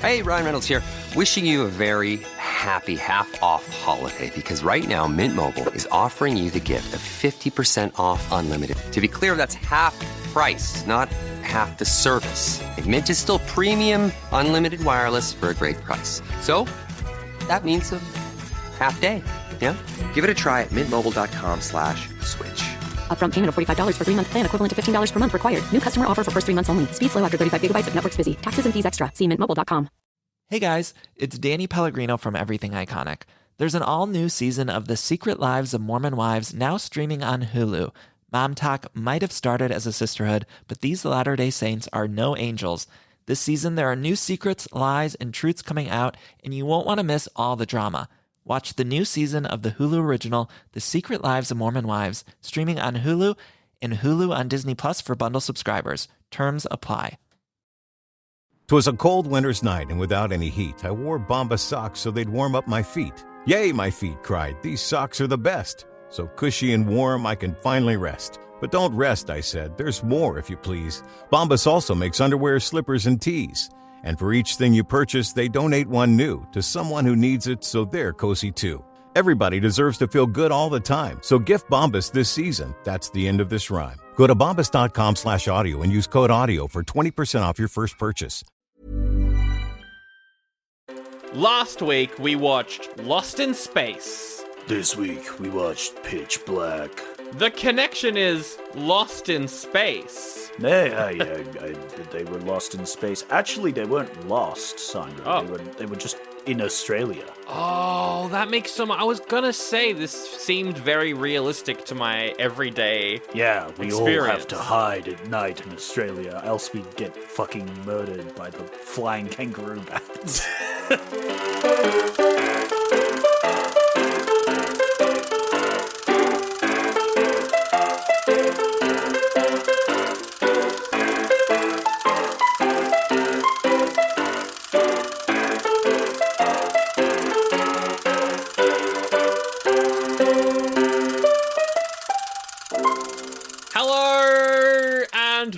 Hey, Ryan Reynolds here. Wishing you a very happy half-off holiday because right now Mint Mobile is offering you the gift of 50% off unlimited. To be clear, that's half price, not half the service. And Mint is still premium unlimited wireless for a great price. So that means a half day. Yeah? Give it a try at mintmobile.com/switch. Upfront payment of $45 for 3-month plan equivalent to $15 per month required. New customer offer for first 3 months only. Speed slow after 35 gigabytes if network's busy. Taxes and fees extra. See mintmobile.com. Hey guys, it's Danny Pellegrino from Everything Iconic. There's an all-new season of The Secret Lives of Mormon Wives now streaming on Hulu. Mom Talk might have started as a sisterhood, but these Latter-day Saints are no angels. This season, there are new secrets, lies, and truths coming out, and you won't want to miss all the drama. Watch the new season of the Hulu original, The Secret Lives of Mormon Wives, streaming on Hulu and Hulu on Disney Plus for bundle subscribers. Terms apply. 'Twas a cold winter's night, and without any heat, I wore Bombas socks so they'd warm up my feet. Yay, my feet cried, these socks are the best. So cushy and warm, I can finally rest. But don't rest, I said, there's more, if you please. Bombas also makes underwear, slippers, and tees. And for each thing you purchase, they donate one new to someone who needs it so they're cozy too. Everybody deserves to feel good all the time, so gift Bombas this season. That's the end of this rhyme. Go to bombas.com/audio and use code AUDIO for 20% off your first purchase. Last week, we watched Lost in Space. This week, we watched Pitch Black. The connection is Lost in Space. They were lost in space. Actually, they weren't lost, Sandra. Oh. They were just in Australia. Oh, that makes some... I was gonna say, this seemed very realistic to my everyday Yeah, we experience. all have to hide at night in Australia, else we'd get fucking murdered by the flying kangaroo bats.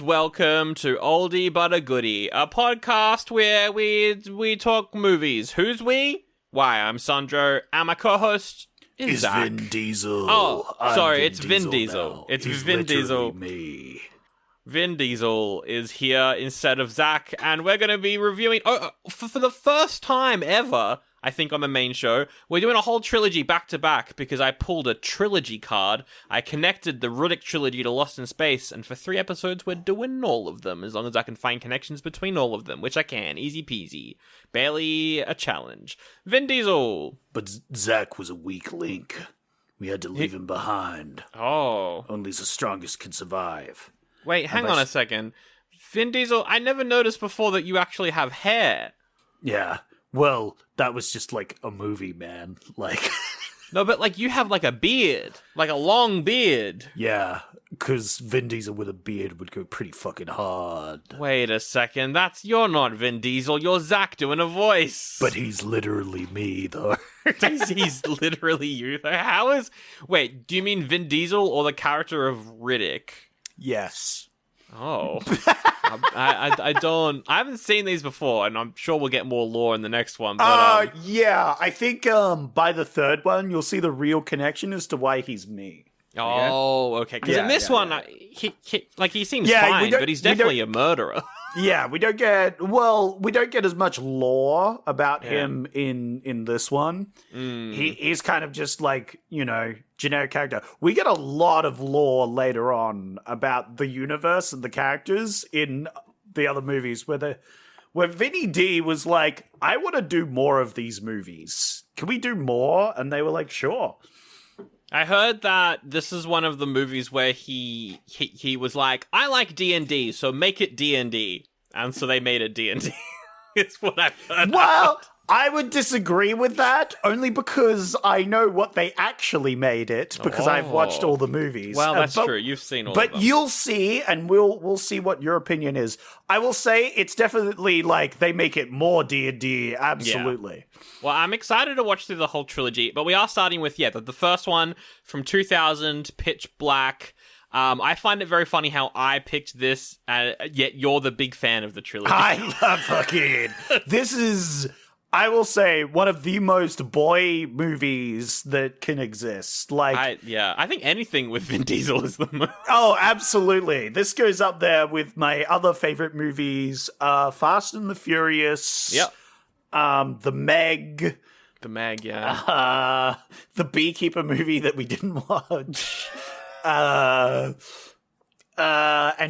Welcome to Oldie but a Goodie, a podcast where we talk movies. Who's we? Why, I'm Sandro, and my co-host is Zach. Vin Diesel. Oh, I'm sorry, it's Vin Diesel. now. It's He's Vin literally Diesel. Me. Vin Diesel is here instead of Zach, and we're going to be reviewing, for the first time ever, I think, on the main show, we're doing a whole trilogy back-to-back because I pulled a trilogy card. I connected the Riddick trilogy to Lost in Space, and for 3 episodes, we're doing all of them, as long as I can find connections between all of them, which I can. Easy peasy. Barely a challenge. Vin Diesel. But Zach was a weak link. We had to leave him behind. Oh. Only the strongest can survive. Wait, hang on a second. Vin Diesel, I never noticed before that you actually have hair. Yeah. Well, that was just like a movie, man. Like, no, but like you have like a beard, like a long beard. Yeah, because Vin Diesel with a beard would go pretty fucking hard. Wait a second, you're not Vin Diesel, you're Zach doing a voice. But he's literally me, though. he's literally you. Wait, do you mean Vin Diesel or the character of Riddick? Yes. Oh. I haven't seen these before, and I'm sure we'll get more lore in the next one. But, yeah, I think by the third one, you'll see the real connection as to why he's me. Oh, okay. Because in this one, he seems Yeah, fine, but he's definitely a murderer. Yeah, we don't get as much lore about him in this one. He's kind of just like, generic character. We get a lot of lore later on about the universe and the characters in the other movies where Vinny D was like, I want to do more of these movies. Can we do more? And they were like, sure. I heard that this is one of the movies where he was like, I like D&D, so make it D&D. And so they made it D&D. It's what I've heard. Well, I would disagree with that, only because I know what they actually made it, because I've watched all the movies. Well, that's true. You've seen all of them. But you'll see, and we'll see what your opinion is. I will say it's definitely like they make it more D&D, absolutely. Yeah. Well, I'm excited to watch through the whole trilogy, but we are starting with, the first one from 2000, Pitch Black. I find it very funny how I picked this, yet you're the big fan of the trilogy. I love fucking. This is, I will say, one of the most boy movies that can exist. Like, I think anything with Vin Diesel is the most. oh, absolutely. This goes up there with my other favorite movies: Fast and the Furious. Yep. The Meg. The Meg, yeah. The Beekeeper movie that we didn't watch. And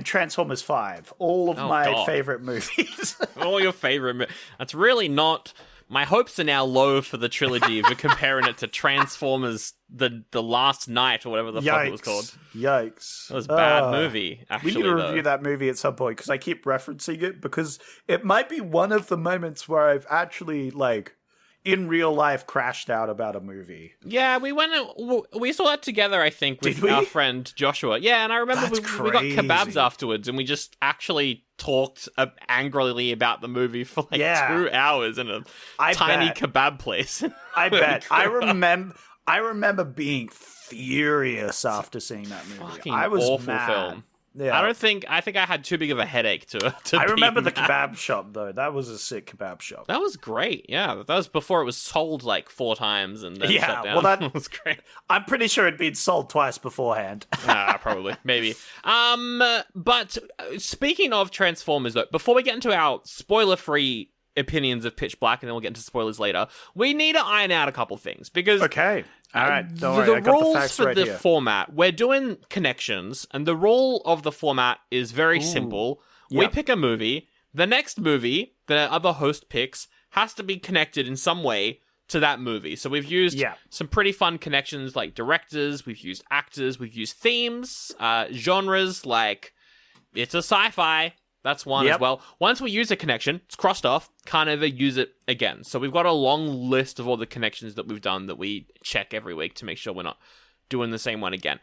Transformers 5. All of my favorite movies. All your favorite. That's really not. My hopes are now low for the trilogy if you're comparing it to Transformers the Last Night or whatever the fuck it was called. Yikes. It was a bad movie, actually. We need to review that movie at some point because I keep referencing it because it might be one of the moments where I've actually, like, in real life crashed out about a movie. Yeah, we saw that together, I think, with our friend Joshua. Yeah, and I remember we got kebabs afterwards and we just actually talked angrily about the movie for like 2 hours in a tiny kebab place. I bet. I remember being furious after seeing that movie. Fucking I was awful mad. Film. Yeah. I think I had too big of a headache to I remember be the kebab shop though. That was a sick kebab shop. That was great. Yeah, that was before it was sold like 4 times and then shut down. Well, that was great. I'm pretty sure it'd been sold twice beforehand. Probably, maybe. But speaking of Transformers, though, before we get into our spoiler-free opinions of Pitch Black, and then we'll get into spoilers later, we need to iron out a couple things because okay. All right, don't worry, the I got rules the facts for right the here. format, we're doing connections, and the rule of the format is very simple. We Yep. pick a movie, the next movie the other host picks has to be connected in some way to that movie. So we've used some pretty fun connections like directors, we've used actors, we've used themes, genres like it's a sci-fi. That's one as well. Once we use a connection, it's crossed off, can't ever use it again. So we've got a long list of all the connections that we've done that we check every week to make sure we're not doing the same one again.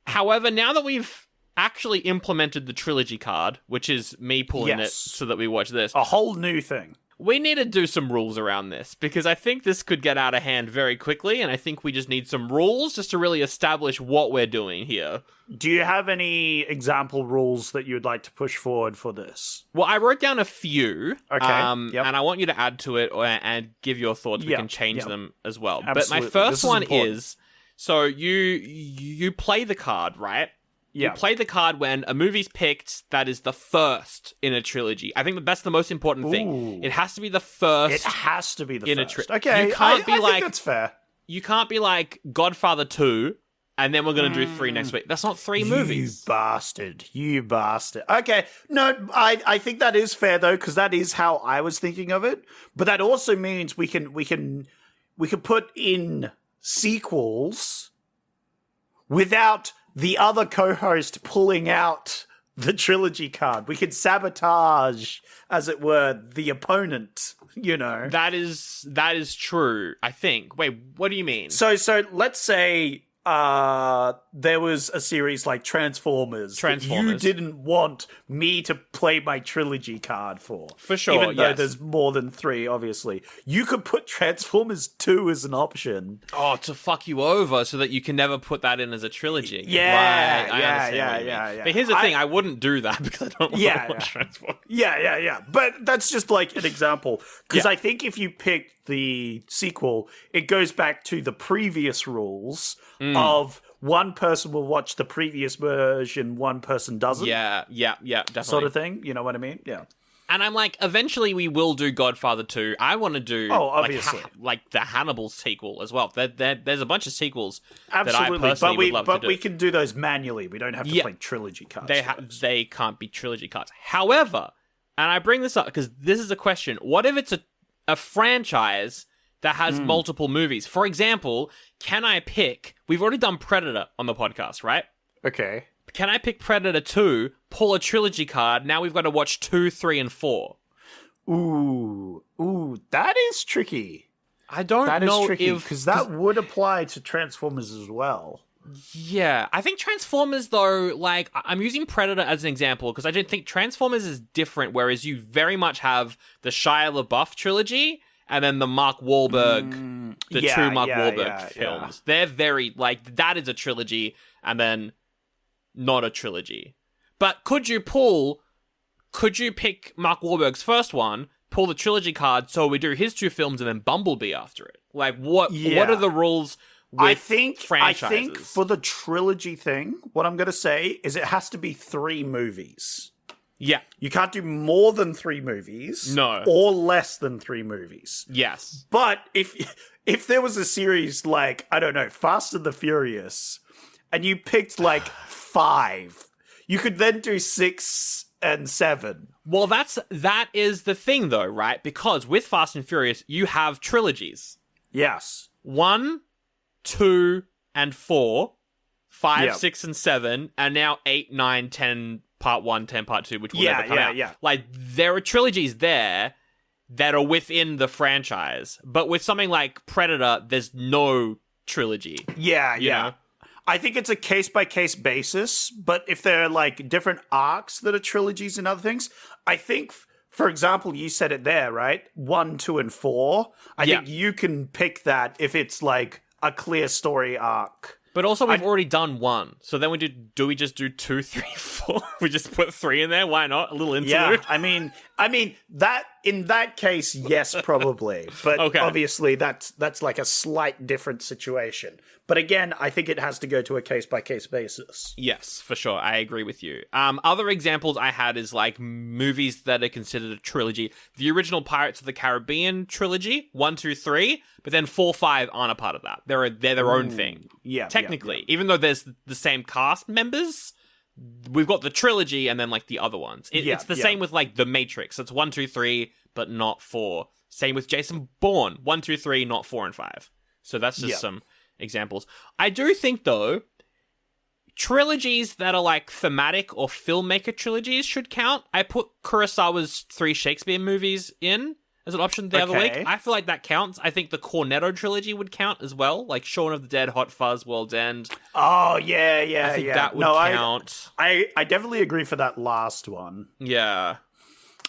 However, now that we've actually implemented the trilogy card, which is me pulling it so that we watch this. A whole new thing. We need to do some rules around this because I think this could get out of hand very quickly, and I think we just need some rules just to really establish what we're doing here. Do you have any example rules that you would like to push forward for this? Well, I wrote down a few, okay, and I want you to add to it and give your thoughts. We can change them as well. Absolutely. But my first one is, so you play the card, right? You play the card when a movie's picked that is the first in a trilogy. I think that's the most important thing. It has to be the first. It has to be the first. Okay, you can't I think that's fair. You can't be like Godfather 2, and then we're going to do 3 next week. That's not 3 movies. You bastard. Okay, no, I think that is fair, though, because that is how I was thinking of it. But that also means we can put in sequels without the other co-host pulling out the trilogy card. We could sabotage, as it were, the opponent, you know. That is true, I think. Wait, what do you mean? So let's say there was a series like Transformers. That you didn't want me to play my trilogy card for. For sure, even though there's more than 3, obviously. You could put Transformers 2 as an option. Oh, to fuck you over so that you can never put that in as a trilogy. Yeah, right. I understand yeah. But here's the thing, I wouldn't do that because I don't want to watch Transformers. Yeah. But that's just like an example. Because I think if you pick the sequel, it goes back to the previous rules of one person will watch the previous version, one person doesn't. Yeah, definitely. Sort of thing, you know what I mean? Yeah. And I'm like, eventually we will do Godfather 2. I want to do obviously. like the Hannibal sequel as well. There's a bunch of sequels Absolutely. that I personally would love to do. But we can do those manually. We don't have to play trilogy cards. They can't be trilogy cards. However, and I bring this up because this is a question. What if it's a franchise that has multiple movies? For example, can I pick... We've already done Predator on the podcast, right? Okay. Can I pick Predator 2, pull a trilogy card, now we've got to watch 2, 3, and 4? Ooh, that is tricky. I don't know if... That is tricky, because that would apply to Transformers as well. Yeah, I think Transformers, though, like, I'm using Predator as an example, because I don't think Transformers is different, whereas you very much have the Shia LaBeouf trilogy, and then the Mark Wahlberg, two Mark Wahlberg films. They're very, like, that is a trilogy, and then not a trilogy. But could you pick Mark Wahlberg's first one, pull the trilogy card, so we do his 2 films and then Bumblebee after it? Like, what are the rules with franchises? I think for the trilogy thing, what I'm going to say is it has to be 3 movies. Yeah. You can't do more than 3 movies. No. Or less than 3 movies. Yes. But if there was a series like, I don't know, Fast and the Furious, and you picked like 5, you could then do 6 and 7. Well, that is the thing though, right? Because with Fast and Furious, you have trilogies. Yes. 1, 2, and 4, 5, Yep. 6, and 7, and now 8, 9, 10, part 1, 10, part 2, which will never come out. Yeah. Like, there are trilogies there that are within the franchise. But with something like Predator, there's no trilogy. Yeah. You know? I think it's a case-by-case basis, but if there are, like, different arcs that are trilogies and other things, I think, for example, you said it there, right? 1, 2, and 4. I think you can pick that if it's, like, a clear story arc. But also, we've already done 1. So then do we just do 2, 3, 4? We just put 3 in there? Why not? A little interlude? Yeah, I mean that in that case, yes, probably. But obviously that's like a slight different situation. But again, I think it has to go to a case-by-case basis. Yes, for sure. I agree with you. Other examples I had is like movies that are considered a trilogy. The original Pirates of the Caribbean trilogy, 1, 2, 3, but then 4, 5 aren't a part of that. They're their own thing. Yeah. Technically, even though there's the same cast members, we've got the trilogy and then like the other ones. It's the same with like The Matrix. It's 1, 2, 3, but not 4. Same with Jason Bourne, 1, 2, 3, not 4 and 5. So that's just some examples. I do think though, trilogies that are like thematic or filmmaker trilogies should count. I put Kurosawa's 3 Shakespeare movies in as an option the other week. I feel like that counts. I think the Cornetto trilogy would count as well, like Shaun of the Dead, Hot Fuzz, World's End. Oh yeah. I think that would count. I definitely agree for that last one. Yeah.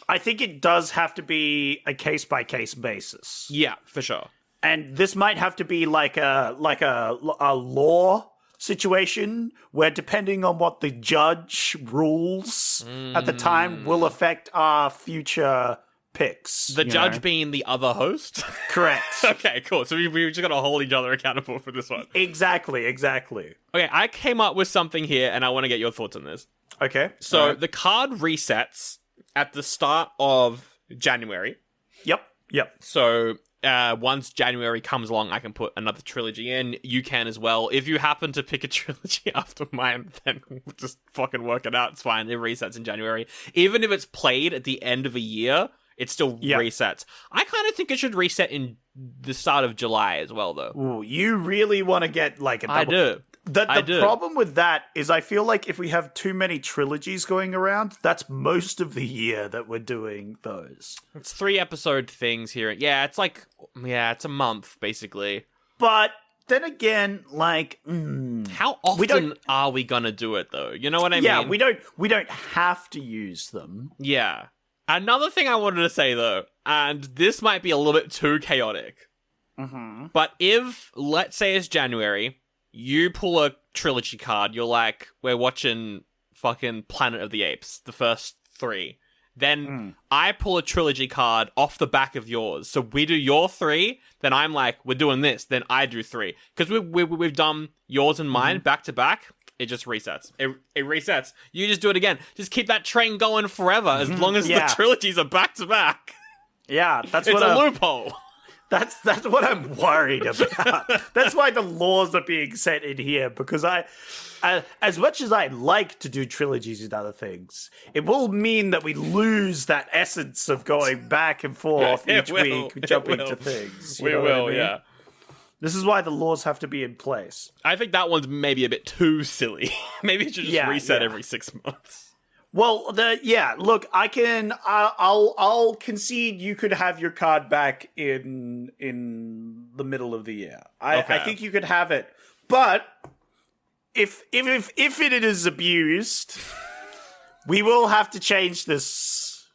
I think it does have to be a case-by-case basis. Yeah, for sure. And this might have to be like a law situation where, depending on what the judge rules at the time, will affect our future picks. The judge being the other host? Correct. Okay, cool. So we just got to hold each other accountable for this one. Exactly. Okay, I came up with something here, and I want to get your thoughts on this. Okay. So the card resets at the start of January. Yep. So once January comes along, I can put another trilogy in. You can as well. If you happen to pick a trilogy after mine, then we'll just fucking work it out. It's fine. It resets in January. Even if it's played at the end of a year, it still resets. I kind of think it should reset in the start of July as well, though. Ooh, you really want to get like a double... I do. The problem with that is I feel like if we have too many trilogies going around, that's most of the year that we're doing those. It's 3 episode things here. Yeah, it's like, it's a month, basically. But then again, like... how often are we gonna do it, though? You know what I mean? Yeah, we don't have to use them. Yeah. Another thing I wanted to say, though, and this might be a little bit too chaotic, but if, let's say it's January... you pull a trilogy card, you're like, we're watching fucking Planet of the Apes, the first 3. Then I pull a trilogy card off the back of yours. So we do your 3, then I'm like, we're doing this, then I do 3. Because we've done yours and mine back to back, it just resets. It resets. You just do it again. Just keep that train going forever as long as the trilogies are back to back. Yeah, that's it's a loophole. That's what I'm worried about. That's why the laws are being set in here, because I as much as I like to do trilogies and other things, it will mean that we lose that essence of going back and forth each week, jumping to things. We will, yeah. This is why the laws have to be in place. I think that one's maybe a bit too silly. Maybe it should just reset every 6 months. Well, look, I'll concede you could have your card back in the middle of the year. I think you could have it. But if it is abused, we will have to change this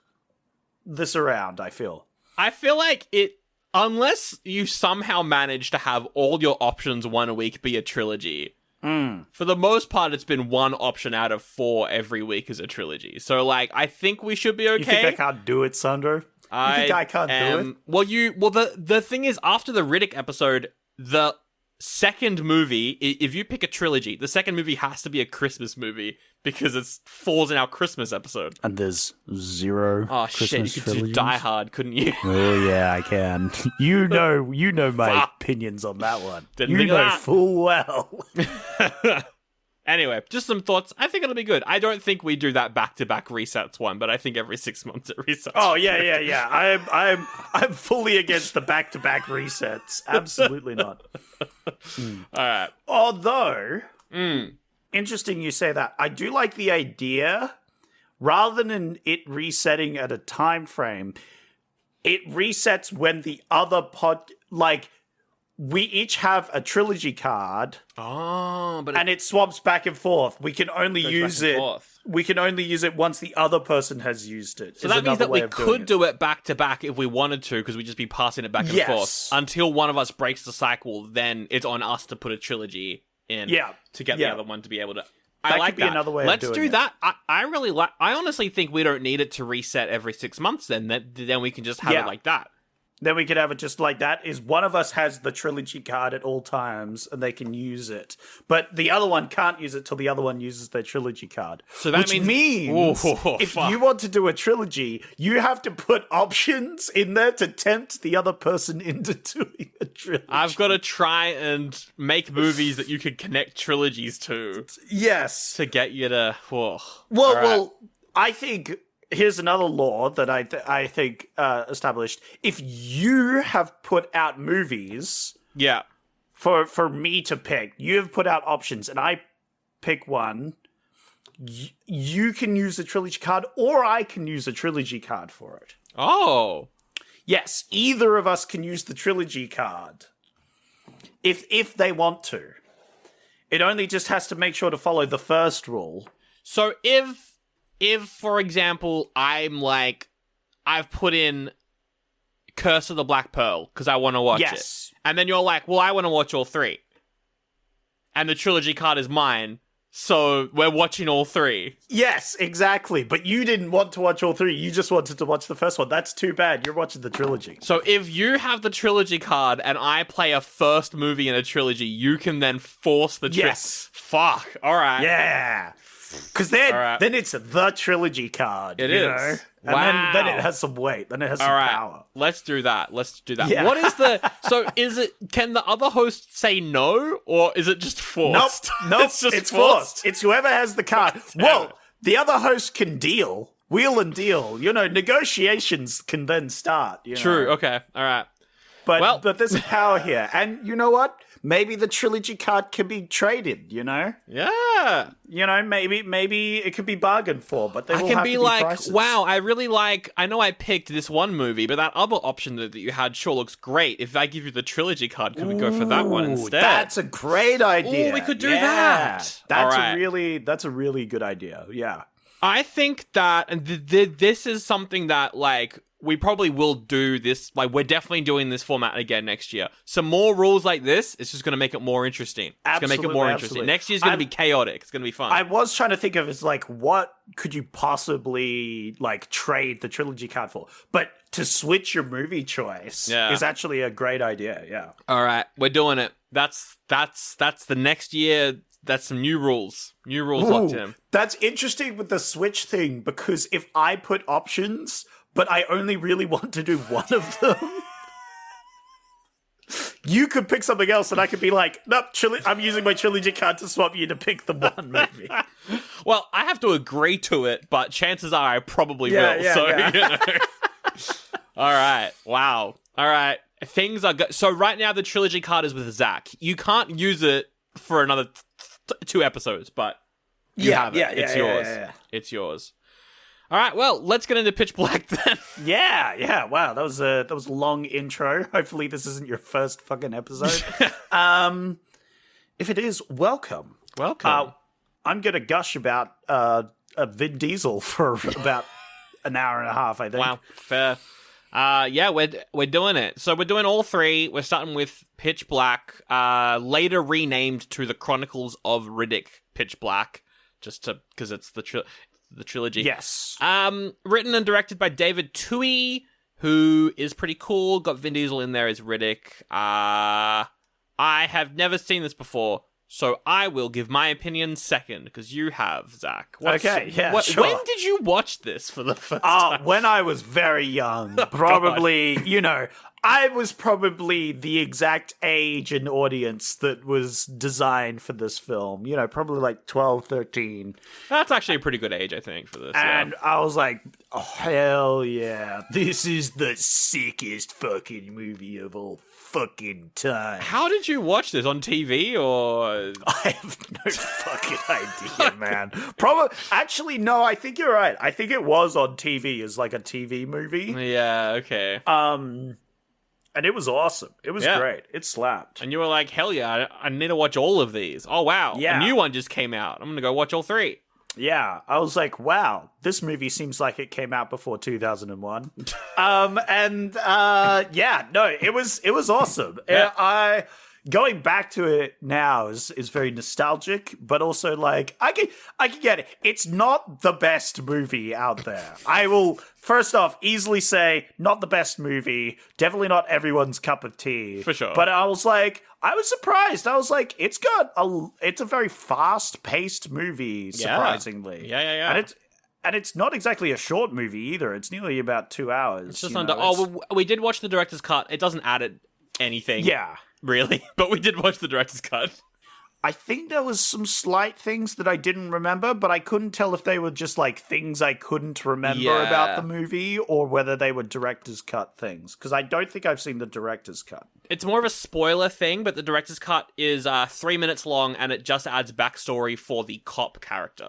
around, I feel. I feel like unless you somehow manage to have all your options 1 a week be a trilogy, For the most part, it's been one option out of 4 every week as a trilogy. So, like, I think we should be okay. You think I can't do it, Sandro? You think I can't do it? Well, the thing is, after the Riddick episode, the second movie, if you pick a trilogy, the second movie has to be a Christmas movie because it falls in our Christmas episode. And there's 0 Christmas shit, you could trilogies? do Die Hard, couldn't you? Oh yeah, I can. You know my opinions on that one. Didn't you think of know that. full well. Anyway, just some thoughts. I think it'll be good. I don't think we do that back-to-back resets one, but I think every 6 months it resets. Oh yeah. I'm fully against the back-to-back resets. Absolutely not. All right. Although, interesting you say that. I do like the idea. Rather than it resetting at a time frame, it resets when the other we each have a trilogy card. Oh, but and it swaps back and forth. We can only use it. We can only use it once the other person has used it. So that means that we could do it back to back if we wanted to, because we'd just be passing it back and forth until one of us breaks the cycle. Then it's on us to put a trilogy in, to get the other one to be able to. I like that. Another way. Let's of do doing that. I really like. I honestly think we don't need it to reset every 6 months. Then we can just have it like that. Then we could have it just like that, is one of us has the trilogy card at all times and they can use it. But the other one can't use it till the other one uses their trilogy card. So that means if you want to do a trilogy, you have to put options in there to tempt the other person into doing a trilogy. I've got to try and make movies that you can connect trilogies to. Yes. To get you to... Well, I think... Here's another law that I think established. If you have put out movies, for me to pick, you have put out options, and I pick one. You can use a trilogy card, or I can use a trilogy card for it. Oh, yes, either of us can use the trilogy card if they want to. It only just has to make sure to follow the first rule. So if, for example, I'm like, I've put in Curse of the Black Pearl because I want to watch it. And then you're like, well, I want to watch all 3. And the trilogy card is mine, so we're watching all 3. Yes, exactly. But you didn't want to watch all 3. You just wanted to watch the first one. That's too bad. You're watching the trilogy. So if you have the trilogy card and I play a first movie in a trilogy, you can then force the Yes. Fuck. All right. Yeah. Because then it's the trilogy card. It is. Know? And then it has some weight. Then it has some power. Let's do that. Yeah. What is can the other host say no, or is it just forced? Nope. it's forced. It's whoever has the card. Well, the other host can wheel and deal. Negotiations can then start. True. Okay. All right. But there's power here. And you know what? Maybe the trilogy card can be traded, Yeah. Maybe it could be bargained for, but they will have to be prices. Wow, I know I picked this one movie, but that other option that you had sure looks great. If I give you the trilogy card, could we go for that one instead? That's a great idea. Oh, we could do that. That's a really good idea. Yeah. I think that this is something that, we probably will do this. We're definitely doing this format again next year. Some more rules like this, it's just going to make it more interesting. It's going to make it more interesting. Next year's going to be chaotic. It's going to be fun. I was trying to think of as what could you possibly trade the trilogy card for? But to switch your movie choice is actually a great idea. Yeah. All right, we're doing it. That's the next year. That's some new rules. New rules locked in. That's interesting with the Switch thing, because if I put options, but I only really want to do one of them, you could pick something else and I could be like, nope, I'm using my trilogy card to swap you to pick the one movie. Well, I have to agree to it, but chances are I probably will. Yeah. All right. Wow. All right. Things are good. So right now the trilogy card is with Zach. You can't use it for another 2 episodes, but you have it. It's yours. Yeah. It's yours. All right, well, let's get into Pitch Black then. Yeah. Wow, that was a long intro. Hopefully, this isn't your first fucking episode. If it is, welcome. I'm gonna gush about Vin Diesel for about an hour and a half, I think. Wow, fair. Yeah, we're doing it. So we're doing all three. We're starting with Pitch Black, later renamed to the Chronicles of Riddick Pitch Black, just because it's the trilogy. Yes. Written and directed by David Twohy, who is pretty cool. Got Vin Diesel in there as Riddick. I have never seen this before, so I will give my opinion second, because you have, Zach. Okay, yeah, sure. When did you watch this for the first time? When I was very young. Probably, I was probably the exact age and audience that was designed for this film. Probably like 12, 13. That's actually a pretty good age, I think, for this. And I was like, oh, hell yeah. This is the sickest fucking movie of all fucking time. How did you watch this? On TV or? I have no fucking idea, man. Actually, no, I think you're right. I think it was on TV as like a TV movie. Yeah, okay. And it was awesome. It was great. It slapped. And you were like, hell yeah, I need to watch all of these. Oh, wow. Yeah. A new one just came out. I'm going to go watch all three. Yeah, I was like, wow, this movie seems like it came out before 2001. It was awesome. Yeah. Going back to it now is very nostalgic, but also like I can get it. It's not the best movie out there. I will first off easily say not the best movie. Definitely not everyone's cup of tea. For sure. But I was surprised. I was like, it's a very fast paced movie, surprisingly. Yeah. And it's not exactly a short movie either. It's nearly about 2 hours. It's just under. We did watch the director's cut. It doesn't add anything. Yeah. Really? But we did watch the director's cut. I think there was some slight things that I didn't remember, but I couldn't tell if they were just like things I couldn't remember about the movie or whether they were director's cut things. Because I don't think I've seen the director's cut. It's more of a spoiler thing, but the director's cut is 3 minutes long and it just adds backstory for the cop character.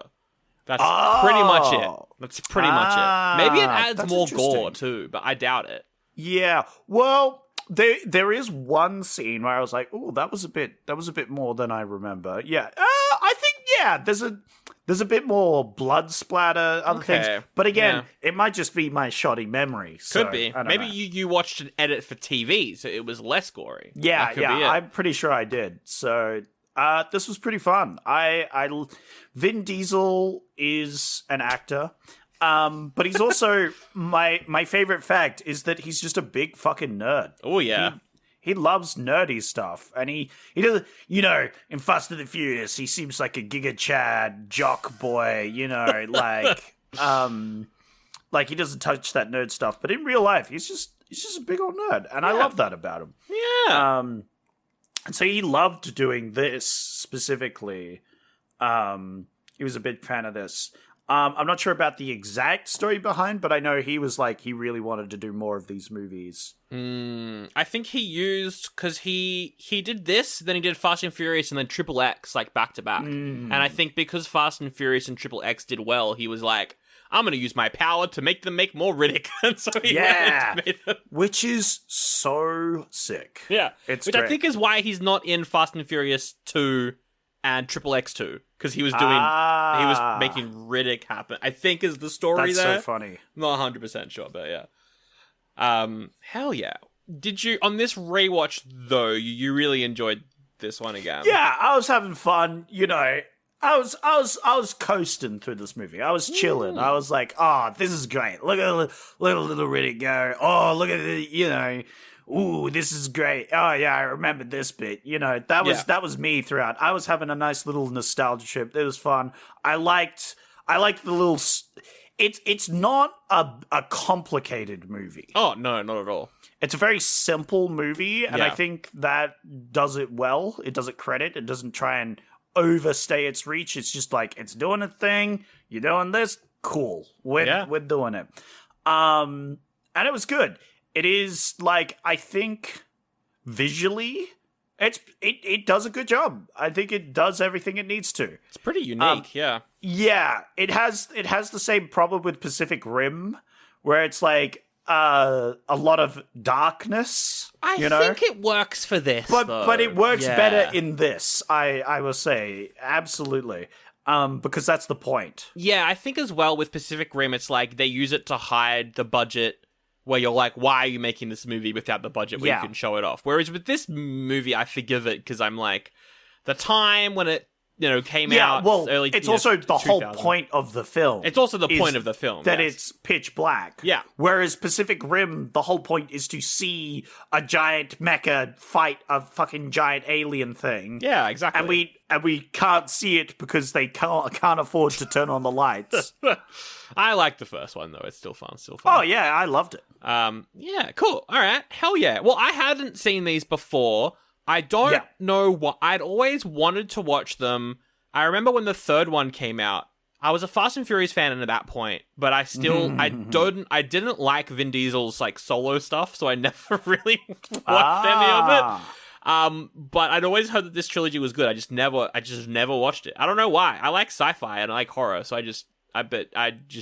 That's pretty much it. That's pretty much it. Maybe it adds more gore too, but I doubt it. Yeah. Well, there is one scene where I was like, "Oh, that was a bit more than I remember." Yeah, I think there's a bit more blood splatter, other things. But again, it might just be my shoddy memory. So, could be. I don't Maybe know. you watched an edit for TV, so it was less gory. Yeah, That could be it. I'm pretty sure I did. So this was pretty fun. Vin Diesel is an actor. But he's also my favorite fact is that he's just a big fucking nerd. Oh yeah. He loves nerdy stuff, and he does, in Fast and the Furious, he seems like a Giga Chad jock boy, like he doesn't touch that nerd stuff, but in real life, he's just a big old nerd, and I love that about him. Yeah. And so he loved doing this specifically. He was a big fan of this. I'm not sure about the exact story behind, but I know he was like, he really wanted to do more of these movies. I think he used, because he did this, then he did Fast and Furious, and then Triple X, like, back to back. And I think because Fast and Furious and Triple X did well, he was like, I'm going to use my power to make them make more Riddick. And so he went and made them. Which is so sick. Yeah. It's Which great. I think is why he's not in Fast and Furious 2 and Triple X 2. Because he was making Riddick happen. I think is the story there. That's so funny. I'm not 100% sure, but yeah. Hell yeah. Did you, on this rewatch though, you really enjoyed this one again? Yeah, I was having fun, I was coasting through this movie. I was chilling. I was like, oh, this is great. Look at little Riddick go. Oh, look at the, ooh, this is great. Oh yeah, I remember this bit. That was me throughout. I was having a nice little nostalgia trip. It was fun. I liked the little. It's not a complicated movie. Oh no, not at all. It's a very simple movie, and I think that does it well. It does it credit. It doesn't try and overstay its reach. It's just like, it's doing a thing. You're doing this. Cool. We're doing it. And it was good. It is like, I think visually it does a good job. I think it does everything it needs to. It's pretty unique, yeah. Yeah, it has the same problem with Pacific Rim, where it's like a lot of darkness. I think it works for this, but it works better in this. I will say absolutely, because that's the point. Yeah, I think as well with Pacific Rim, it's like they use it to hide the budget where you're like, why are you making this movie without the budget where you can show it off? Whereas with this movie, I forgive it because I'm like, the time when it came out. Well, early, it's also the whole 2000. point of the film. It's also the point of the film that it's pitch black. Yeah. Whereas Pacific Rim, the whole point is to see a giant mecha fight a fucking giant alien thing. Yeah, exactly. And we can't see it because they can't afford to turn on the lights. I like the first one though. It's still fun. Oh yeah, I loved it. Yeah, cool. All right, hell yeah. Well, I hadn't seen these before. I don't know what I'd always wanted to watch them. I remember when the third one came out. I was a Fast and Furious fan at that point, but I still I didn't like Vin Diesel's like solo stuff, so I never really watched any of it. But I'd always heard that this trilogy was good. I just never watched it. I don't know why. I like sci-fi and I like horror, so I just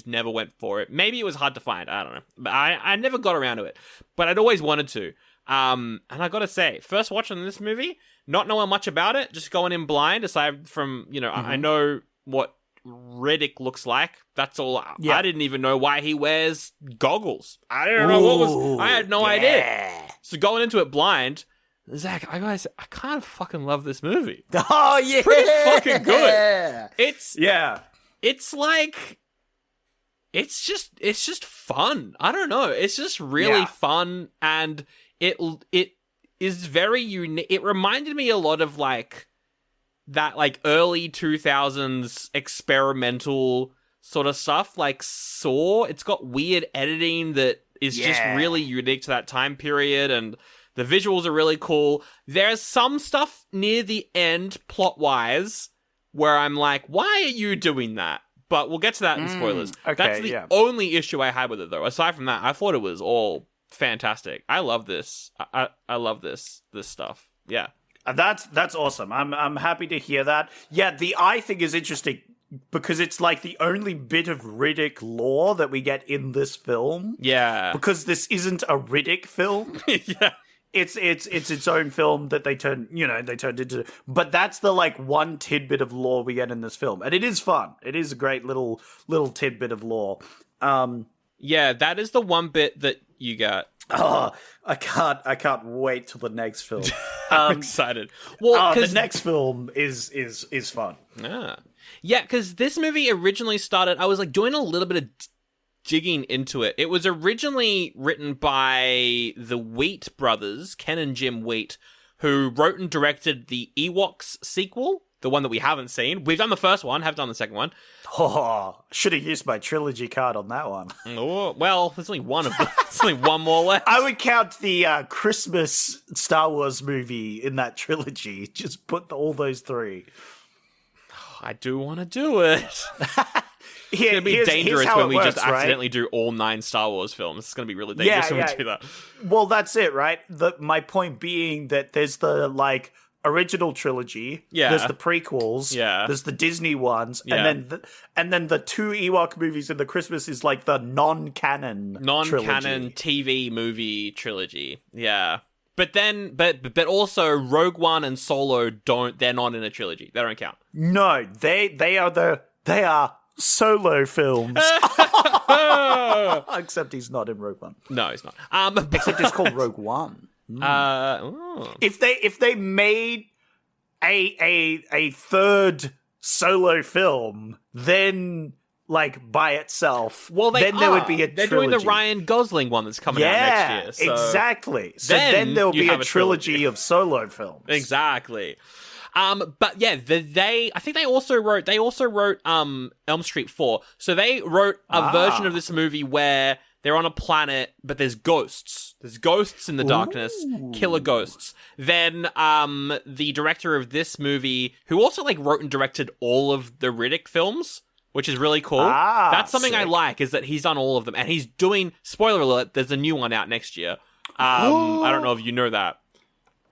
never went for it. Maybe it was hard to find. I don't know. But I never got around to it. But I'd always wanted to. And I gotta say, first watching this movie, not knowing much about it, just going in blind, aside from, I know what Riddick looks like. That's all. Yeah. I didn't even know why he wears goggles. I don't know what was. I had no idea. So going into it blind, Zach, I kind of fucking love this movie. Oh, yeah. It's pretty fucking good. It's like... It's just fun. I don't know. It's just really fun, and it is very unique. It reminded me a lot of like that like early 2000s experimental sort of stuff, like Saw. It's got weird editing that is just really unique to that time period, and the visuals are really cool. There's some stuff near the end, plot-wise, where I'm like, why are you doing that? But we'll get to that in spoilers. Okay, that's the only issue I had with it, though. Aside from that, I thought it was all fantastic. I love this. I love this stuff. Yeah. That's awesome. I'm happy to hear that. Yeah, the eye thing is interesting because it's like the only bit of Riddick lore that we get in this film. Yeah. Because this isn't a Riddick film. Yeah. It's its own film that they turned into. But that's the like one tidbit of lore we get in this film, and it is fun. It is a great little tidbit of lore. Yeah, that is the one bit that you got. Oh, I can't wait till the next film. I'm excited. Well, the next film is fun. Yeah, because this movie originally started. I was like doing a little bit of digging into it. It was originally written by the Wheat brothers, Ken and Jim Wheat, who wrote and directed the Ewoks sequel, the one that we haven't seen. We've done the first one, haven't done the second one. Oh, should have used my trilogy card on that one. Oh, well, there's only one of them. There's only one more left. I would count the Christmas Star Wars movie in that trilogy. Just put all those three. I do want to do it. It's going to be dangerous when we just accidentally do all 9 Star Wars films. It's going to be really dangerous when we do that. Well, that's it, right? My point being that there's the, like, original trilogy. Yeah. There's the prequels. Yeah. There's the Disney ones. Yeah. And then the 2 Ewok movies in the Christmas is, like, the non-canon trilogy. TV movie trilogy. Yeah. But then, but also Rogue One and Solo they're not in a trilogy. They don't count. No, they are solo films. Except he's not in Rogue One. No, he's not. Except it's called Rogue One. If they made a third solo film, then like by itself, then there would be a trilogy. They're doing the Ryan Gosling one that's coming out next year. So exactly. So then there'll be a trilogy of solo films. Exactly. But yeah, I think they also wrote Elm Street 4. So they wrote a version of this movie where they're on a planet, but there's ghosts. There's ghosts in the darkness, killer ghosts. Then the director of this movie, who also like wrote and directed all of the Riddick films, which is really cool. That's something I like, is that he's done all of them. And he's doing, spoiler alert, there's a new one out next year. I don't know if you know that.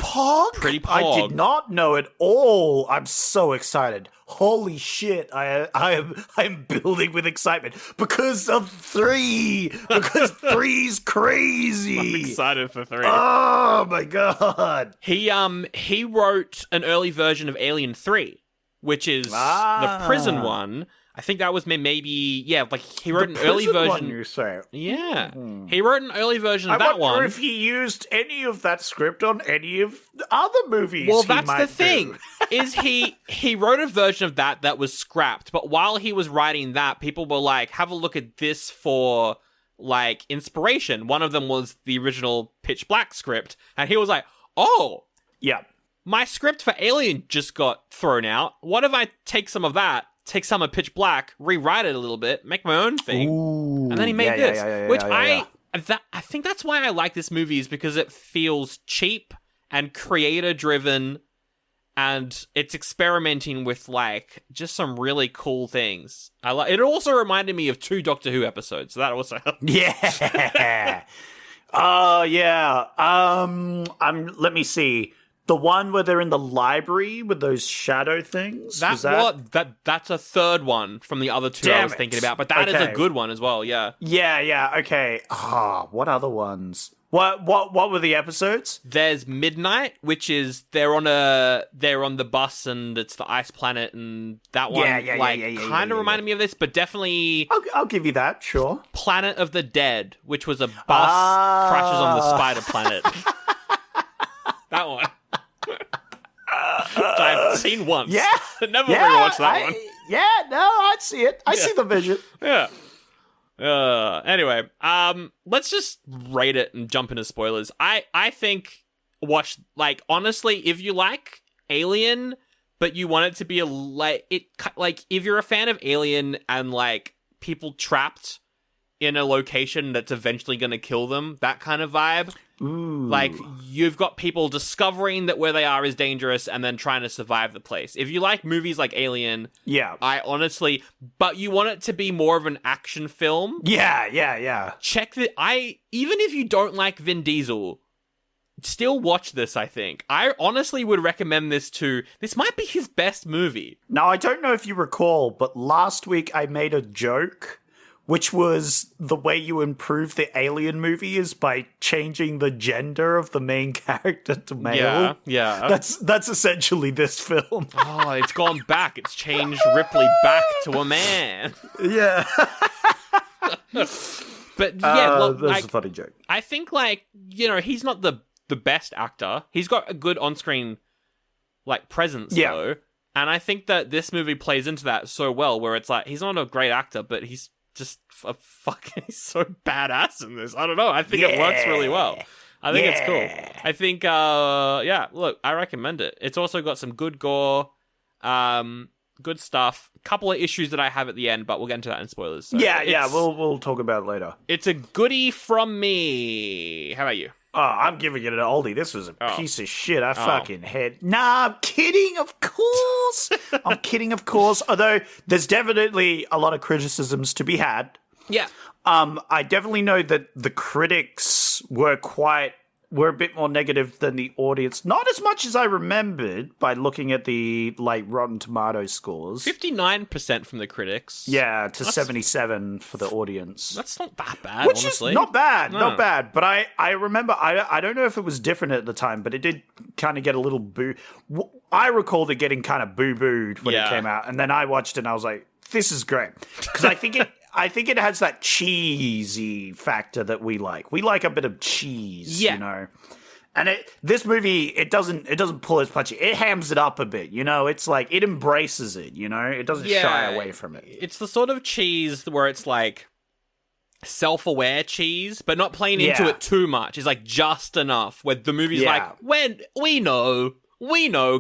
Pog? Pretty Pog. I did not know it all. I'm so excited. Holy shit. I'm building with excitement because of 3. Because 3's crazy. I'm excited for 3. Oh my god. He wrote an early version of Alien 3, which is the prison one. I think that was maybe like he wrote The an early prison version. one, you say? Yeah, he wrote an early version of that I wonder one. if he used any of that script on any of the other movies. Well, he that's might the thing. do. Is he wrote a version of that was scrapped, but while he was writing that, people were like, have a look at this for like inspiration. One of them was the original Pitch Black script, and he was like, oh, Yeah. my script for Alien just got thrown out. What if I take some of that, take some of Pitch Black, rewrite it a little bit, make my own thing, Ooh, and then he made this, which yeah. I think that's why I like this movie, is because it feels cheap and creator driven, and it's experimenting with like just some really cool things. It also reminded me of 2 Doctor Who episodes, so that also helped. Yeah. Oh, yeah. Let me see. The one where they're in the library with those shadow things? That's a third one from the other 2 I Damn was it. thinking about, but that is Okay. a good one as well. Yeah. Yeah, okay. What other ones? What were the episodes? There's Midnight, which is they're on the bus and it's the ice planet, and that one kind of reminded me of this, but definitely I'll give you that, sure. Planet of the Dead, which was a bus crashes on the spider planet. That one. I've seen once. Yeah. Never rewatched that one. Yeah, no, I see it. I see the vision. Yeah. Anyway, let's just rate it and jump into spoilers. I think honestly, if you like Alien, but you want it to be if you're a fan of Alien and like people trapped in a location that's eventually going to kill them, that kind of vibe. Ooh. Like, you've got people discovering that where they are is dangerous and then trying to survive the place. If you like movies like Alien, Yeah. but you want it to be more of an action film, Yeah. even if you don't like Vin Diesel, still watch this, I think. I honestly would recommend this might be his best movie. Now, I don't know if you recall, but last week I made a joke, which was the way you improve the Alien movie is by changing the gender of the main character to male. Yeah. That's essentially this film. Oh, it's gone back. It's changed Ripley back to a man. Yeah. But yeah, look, that's a funny joke. I think he's not the best actor. He's got a good on-screen presence though. And I think that this movie plays into that so well, where it's like he's not a great actor, but he's just he's so badass in this. I don't know. I think it works really well. I think it's cool. I think, look, I recommend it. It's also got some good gore, good stuff. Couple of issues that I have at the end, but we'll get into that in spoilers. So we'll talk about it later. It's a goodie from me. How about you? Oh, I'm giving it an oldie. This was a piece of shit. I fucking had. Nah, I'm kidding, of course. I'm kidding, of course. Although there's definitely a lot of criticisms to be had. Yeah. I definitely know that the critics were a bit more negative than the audience. Not as much as I remembered by looking at the Rotten Tomatoes scores. 59% from the critics. Yeah, to 77 for the audience. That's not that bad, Which honestly. is not bad, not bad. But I remember, I don't know if it was different at the time, but it did kind of get a little boo. I recalled it getting kind of boo-booed when it came out. And then I watched it and I was like, this is great. Because I think it has that cheesy factor that we like. We like a bit of cheese, you know. And this movie, it doesn't pull its punch. It hams it up a bit, you know. It's like it embraces it, you know. It doesn't shy away from it. It's the sort of cheese where it's like self-aware cheese, but not playing into it too much. It's like just enough where the movie's like, when we know,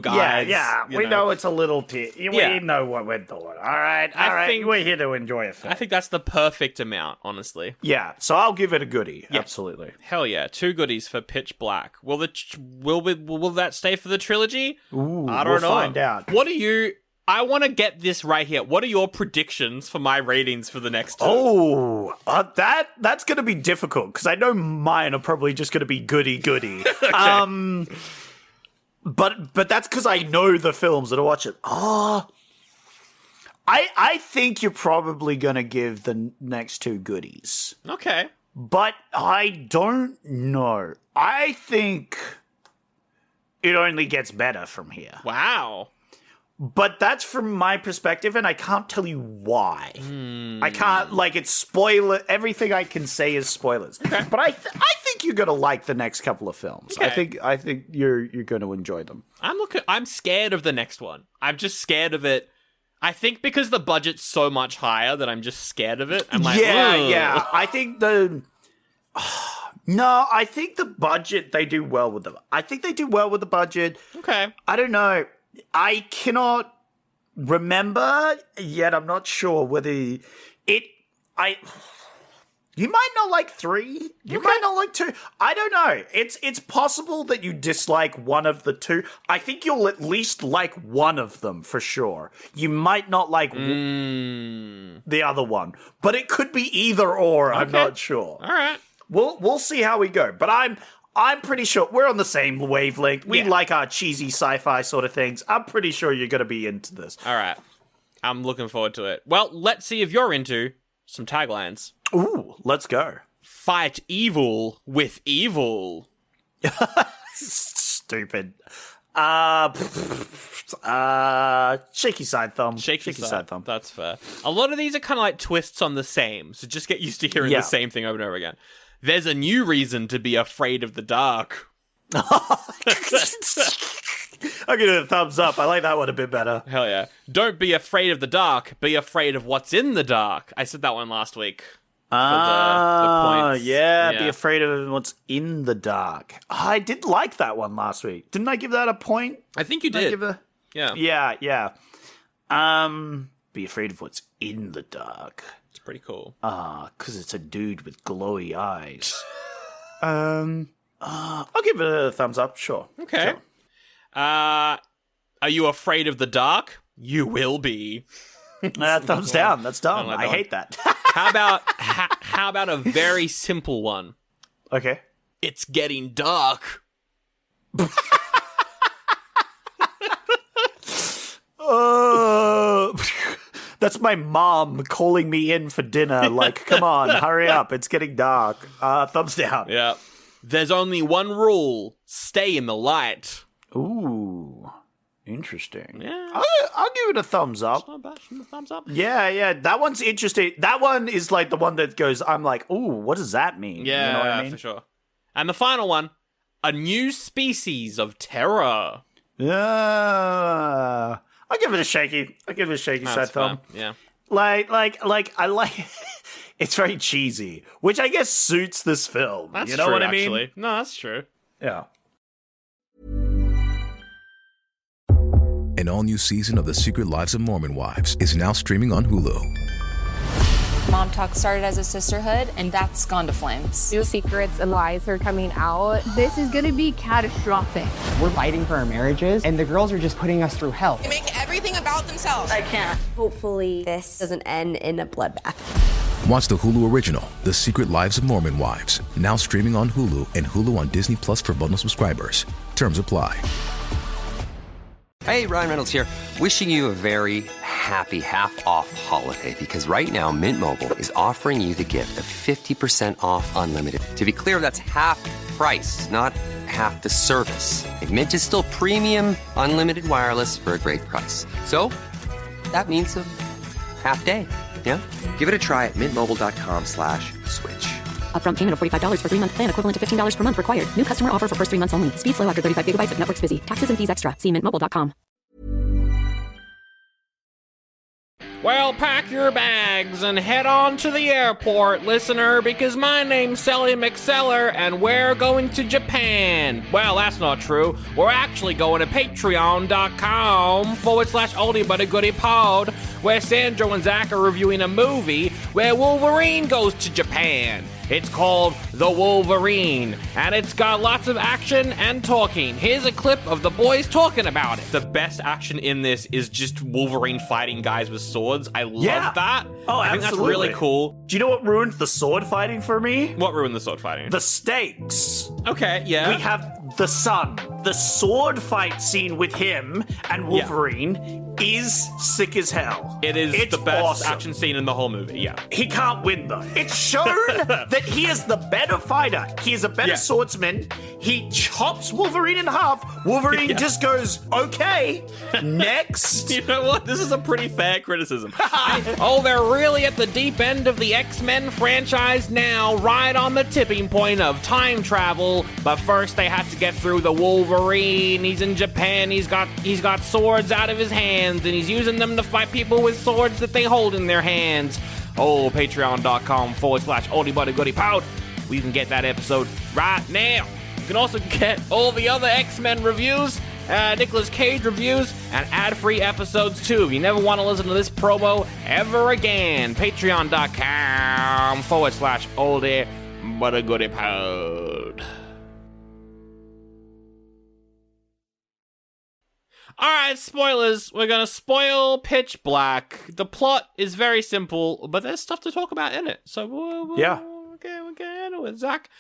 guys. We know it's a little bit. We know what we're doing. All right. I think we're here to enjoy a film. I think that's the perfect amount, honestly. Yeah, so I'll give it a goodie. Yeah. Absolutely. Hell yeah, 2 goodies for Pitch Black. Will that stay for the trilogy? Ooh, I don't know. We'll find out. I want to get this right here. What are your predictions for my ratings for the next two? Oh, that's going to be difficult because I know mine are probably just going to be goody. Okay. But that's because I know the films that I watch it. I think you're probably gonna give the next 2 goodies. Okay. But I don't know. I think it only gets better from here. Wow. But that's from my perspective, and I can't tell you why. I can't, it's spoiler. Everything I can say is spoilers. Okay. But I think you're gonna like the next couple of films. Okay. I think you're gonna enjoy them. I'm scared of the next one. I'm just scared of it. I think because the budget's so much higher that I'm just scared of it. I'm like, yeah. I think No, I think the budget, they do well with them. I think they do well with the budget. Okay. I don't know. I cannot remember yet. I'm not sure whether you might not like 3. You might not like 2. I don't know. It's possible that you dislike one of the 2. I think you'll at least like one of them for sure. You might not like the other one, but it could be either or. I'm not sure. All right. We'll see how we go. But I'm pretty sure we're on the same wavelength. We like our cheesy sci-fi sort of things. I'm pretty sure you're going to be into this. All right. I'm looking forward to it. Well, let's see if you're into some taglines. Ooh, let's go. Fight evil with evil. Stupid. Shaky side thumb. Shaky side thumb. That's fair. A lot of these are kind of like twists on the same, so just get used to hearing the same thing over and over again. There's a new reason to be afraid of the dark. I'll give it a thumbs up. I like that one a bit better. Hell yeah. Don't be afraid of the dark. Be afraid of what's in the dark. I said that one last week. The points. Yeah, be afraid of what's in the dark. I did like that one last week. Didn't I give that a point? I think you did. Yeah. Be afraid of what's in the dark. It's pretty cool. Because it's a dude with glowy eyes. I'll give it a thumbs up, sure. Okay. Sure. Are you afraid of the dark? You will be. Thumbs down. That's dumb. I hate that. How about a very simple one? Okay. It's getting dark. That's my mom calling me in for dinner. Like, come on, hurry up. It's getting dark. Thumbs down. Yeah. There's only one rule. Stay in the light. Ooh. Interesting. Yeah. I'll give it a thumbs up. Not bad. Thumbs up. Yeah. That one's interesting. That one is like the one that goes, I'm like, ooh, what does that mean? Yeah, you know what I mean? For sure. And the final one, a new species of terror. Yeah. I'll give it a shaky side thumb. Yeah. Like I like it's very cheesy, which I guess suits this film. That's you know true, what I mean? Actually. No, that's true. Yeah. An all-new season of The Secret Lives of Mormon Wives is now streaming on Hulu. Mom Talk started as a sisterhood, and that's gone to flames. New secrets and lies are coming out. This is going to be catastrophic. We're fighting for our marriages, and the girls are just putting us through hell. They make everything about themselves. I can't. Hopefully, this doesn't end in a bloodbath. Watch the Hulu original, The Secret Lives of Mormon Wives, now streaming on Hulu and Hulu on Disney Plus for bundle subscribers. Terms apply. Hey, Ryan Reynolds here, wishing you a very happy half-off holiday because right now Mint Mobile is offering you the gift of 50% off unlimited. To be clear, that's half price, not half the service. And Mint is still premium unlimited wireless for a great price. So that means a half day, yeah? Give it a try at mintmobile.com/switch. Upfront payment of $45 for 3-month plan equivalent to $15 per month required. New customer offer for first 3 months only. Speed slow after 35 gigabytes if network's busy. Taxes and fees extra. See mintmobile.com. Well, pack your bags and head on to the airport, listener, because my name's Sally McSeller and we're going to Japan. Well, that's not true. We're actually going to patreon.com/Oldie but a Goodie pod, where Sandro and Zach are reviewing a movie where Wolverine goes to Japan. It's called The Wolverine, and it's got lots of action and talking. Here's a clip of the boys talking about it. The best action in this is just Wolverine fighting guys with swords. I love that. Oh, I think that's absolutely. really cool. Do you know what ruined the sword fighting for me? What ruined the sword fighting? The stakes. Okay, yeah. We have the son. The sword fight scene with him and Wolverine is sick as hell. It's the best action scene in the whole movie, yeah. He can't win, though. It's shown that he is the better fighter. He is a better swordsman. He chops Wolverine in half. Wolverine just goes, okay, next. You know what? This is a pretty fair criticism. They're really at the deep end of the X-Men franchise now, right on the tipping point of time travel. But first they have to get through the Wolverine. He's in Japan. He's got swords out of his hands, and he's using them to fight people with swords that they hold in their hands. Patreon.com/Oldie Buddy Goodie Pout. We can get that episode right now. You can also get all the other X-Men reviews, Nicolas Cage reviews, and ad-free episodes too. If you never want to listen to this promo ever again, patreon.com/Oldie Buddy Goodie Pout. Alright, spoilers. We're gonna spoil Pitch Black. The plot is very simple, but there's stuff to talk about in it. So we'll get into it, Zach.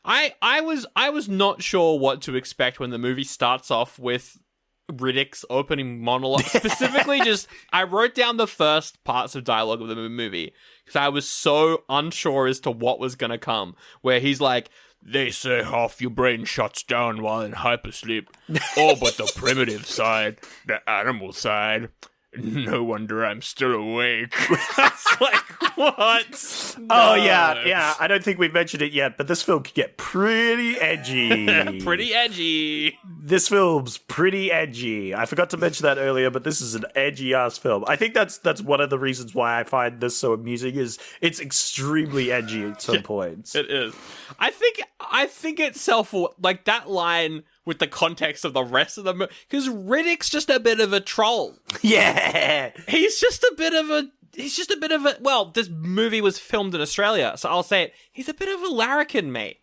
I was not sure what to expect when the movie starts off with Riddick's opening monologue. Specifically, I wrote down the first parts of dialogue of the movie because I was so unsure as to what was gonna come. Where he's like, "They say half your brain shuts down while in hypersleep. Oh, but the primitive side, the animal side. No wonder I'm still awake." It's like, what? No. Oh, yeah. I don't think we've mentioned it yet, but this film can get pretty edgy. Pretty edgy. This film's pretty edgy. I forgot to mention that earlier, but this is an edgy-ass film. I think that's one of the reasons why I find this so amusing is it's extremely edgy at some points. It is. I think itself, like that line with the context of the rest of the movie, because Riddick's just a bit of a troll. Yeah. He's just a bit of a, well, this movie was filmed in Australia, so I'll say it. He's a bit of a larrikin, mate.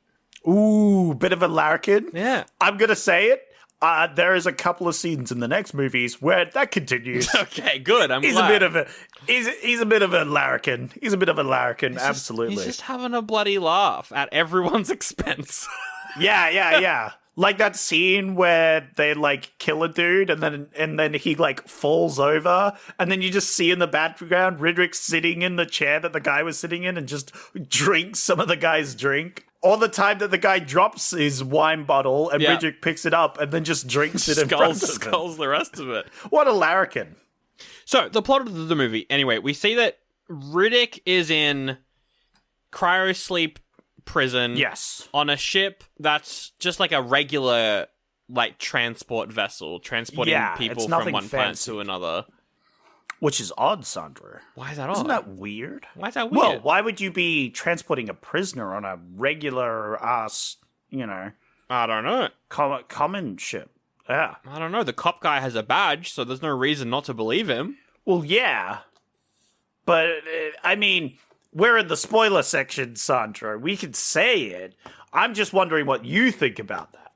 Ooh, bit of a larrikin? Yeah. I'm going to say it. There is a couple of scenes in the next movies where that continues. Okay, good. He's glad. He's a bit of a larrikin. He's a bit of a larrikin, absolutely. He's just having a bloody laugh at everyone's expense. Yeah. Like that scene where they like kill a dude and then he like falls over and then you just see in the background Riddick sitting in the chair that the guy was sitting in and just drinks some of the guy's drink. Or the time that the guy drops his wine bottle and Riddick picks it up and then just drinks it in front of him. Skulls the rest of it. What a larrikin. So, the plot of the movie, anyway, we see that Riddick is in cryosleep prison. Yes. On a ship that's just like a regular, like, transport vessel, transporting people from one planet to another. Which is odd, Sandra. Why is that odd? Isn't that weird? Why is that weird? Well, why would you be transporting a prisoner on a regular-ass, I don't know. Common ship? Yeah. I don't know. The cop guy has a badge, so there's no reason not to believe him. Well, yeah. But, I mean, we're in the spoiler section, Sandra. We can say it. I'm just wondering what you think about that.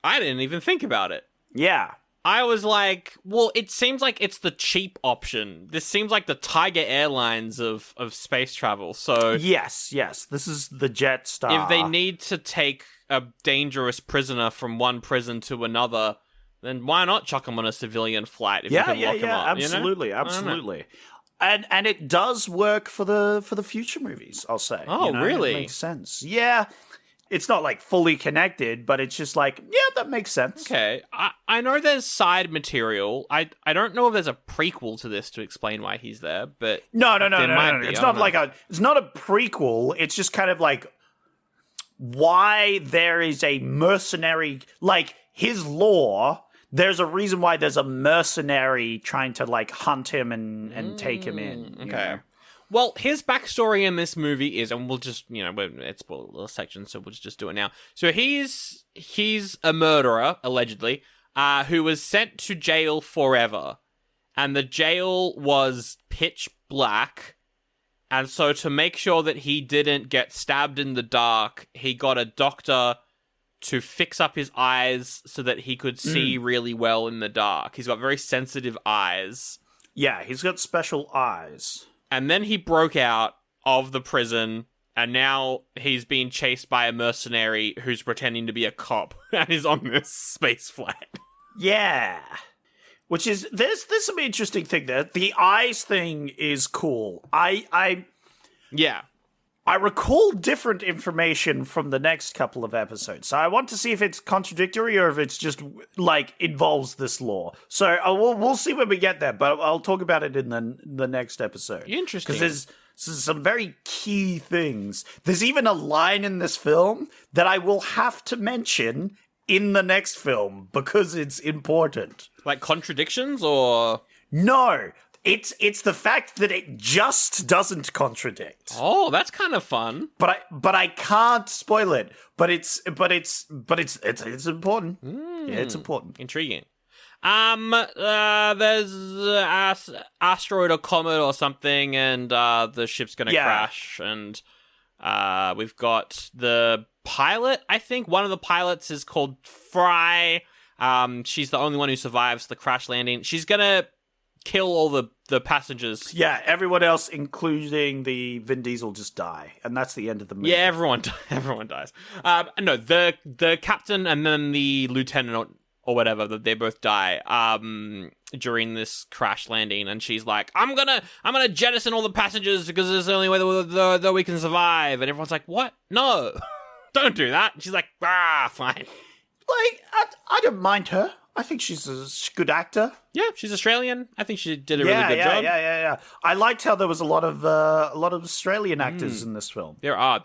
I didn't even think about it. Yeah. I was like, well, it seems like it's the cheap option. This seems like the Tiger Airlines of space travel. So yes. This is the Jetstar. If they need to take a dangerous prisoner from one prison to another, then why not chuck him on a civilian flight if you can lock him up? Absolutely. And it does work for the future movies, I'll say. Oh, really? It makes sense. Yeah. It's not like fully connected, but it's just like, yeah, that makes sense. Okay. I know there's side material. I don't know if there's a prequel to this to explain why he's there, but No. It's not a prequel. It's just kind of like why there is a mercenary, like his lore. There's a reason why there's a mercenary trying to like hunt him and take him in. Okay. Well, his backstory in this movie is, and we'll just, it's a little section, so we'll just do it now. So he's a murderer, allegedly, who was sent to jail forever. And the jail was pitch black. And so to make sure that he didn't get stabbed in the dark, he got a doctor to fix up his eyes so that he could see really well in the dark. He's got very sensitive eyes. Yeah, he's got special eyes. And then he broke out of the prison And now he's being chased by a mercenary who's pretending to be a cop and is on this space flight. Yeah. Which is, there's some interesting thing there. The eyes thing is cool. Yeah. I recall different information from the next couple of episodes. So I want to see if it's contradictory or if it's just, like, involves this lore. So we'll see when we get there, but I'll talk about it in the next episode. Interesting. Because there's some very key things. There's even a line in this film that I will have to mention in the next film because it's important. Like contradictions or... No, it's the fact that it just doesn't contradict. Oh, that's kind of fun. But I can't spoil it. But it's important. Yeah, it's important. Intriguing. There's asteroid or comet or something, and the ship's gonna crash, and we've got the pilot. I think one of the pilots is called Fry. She's the only one who survives the crash landing. She's gonna kill all the passengers. Yeah, everyone else, including the Vin Diesel, just die, and that's the end of the movie. Yeah, everyone dies. No, the captain and then the lieutenant or whatever, they both die during this crash landing, and she's like, I'm gonna jettison all the passengers because it's the only way that we can survive. And everyone's like, what? No, don't do that. And she's like, fine. Like, I don't mind her. I think she's a good actor. Yeah, she's Australian. I think she did a really good job. Yeah. I liked how there was a lot of Australian actors in this film. There are.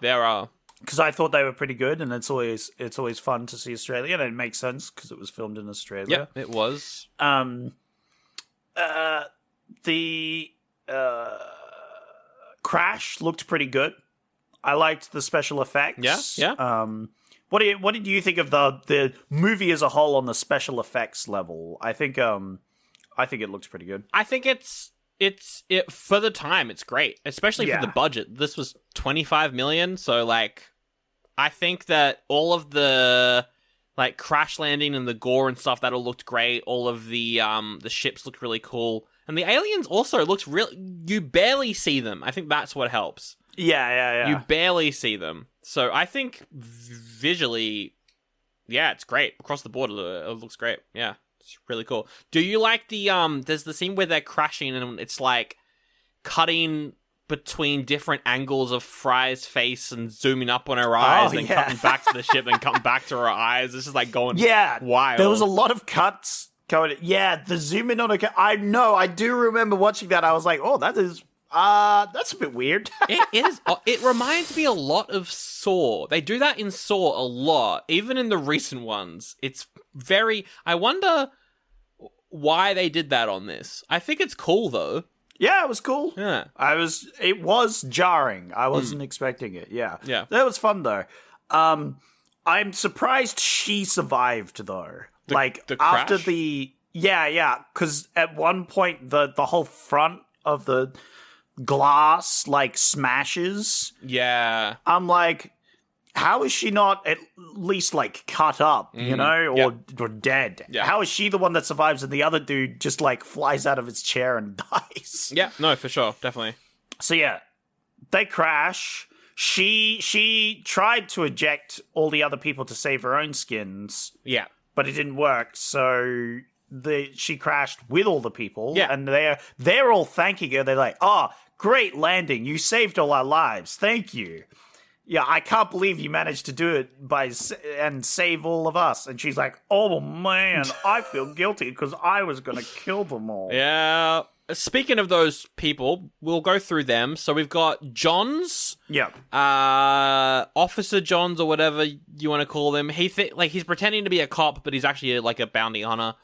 Because I thought they were pretty good, and it's always fun to see Australia, and it makes sense because it was filmed in Australia. Yeah, it was. The crash looked pretty good. I liked the special effects. Yeah. What did you think of the movie as a whole on the special effects level? I think it looks pretty good. I think it's for the time, it's great, especially for the budget. This was $25 million, so like, I think that all of the like crash landing and the gore and stuff, that all looked great. All of the ships looked really cool, and the aliens also looked real. You barely see them. I think that's what helps. Yeah. You barely see them, so I think visually, yeah, it's great across the board. It looks great. Yeah. It's really cool. Do you like the there's the scene where they're crashing and it's like cutting between different angles of Fry's face and zooming up on her eyes and cutting back to the ship and cutting back to her eyes. It's just like going wild. There was a lot of cuts going. Yeah, the zoom in on a. I know. I do remember watching that. I was like, oh, that's a bit weird. It is. It reminds me a lot of Saw. They do that in Saw a lot, even in the recent ones. It's very. I wonder why they did that on this. I think it's cool though. Yeah, it was cool. Yeah, It was jarring. I wasn't expecting it. Yeah. That was fun though. I'm surprised she survived though. The after crash? the because at one point the whole front of the glass like smashes. Yeah. I'm like, how is she not at least like cut up, you know, or dead? Yeah. How is she the one that survives and the other dude just like flies out of his chair and dies? Yeah, no, for sure, definitely. So yeah, they crash. She tried to eject all the other people to save her own skins. Yeah. But it didn't work, so she crashed with all the people. Yeah. And they're all thanking her. They're like, oh, great landing. You saved all our lives. Thank you. Yeah, I can't believe you managed to do it and save all of us. And she's like, oh, man, I feel guilty because I was going to kill them all. Yeah. Speaking of those people, we'll go through them. So we've got Johns. Yeah. Officer Johns or whatever you want to call him. He's pretending to be a cop, but he's actually like a bounty hunter.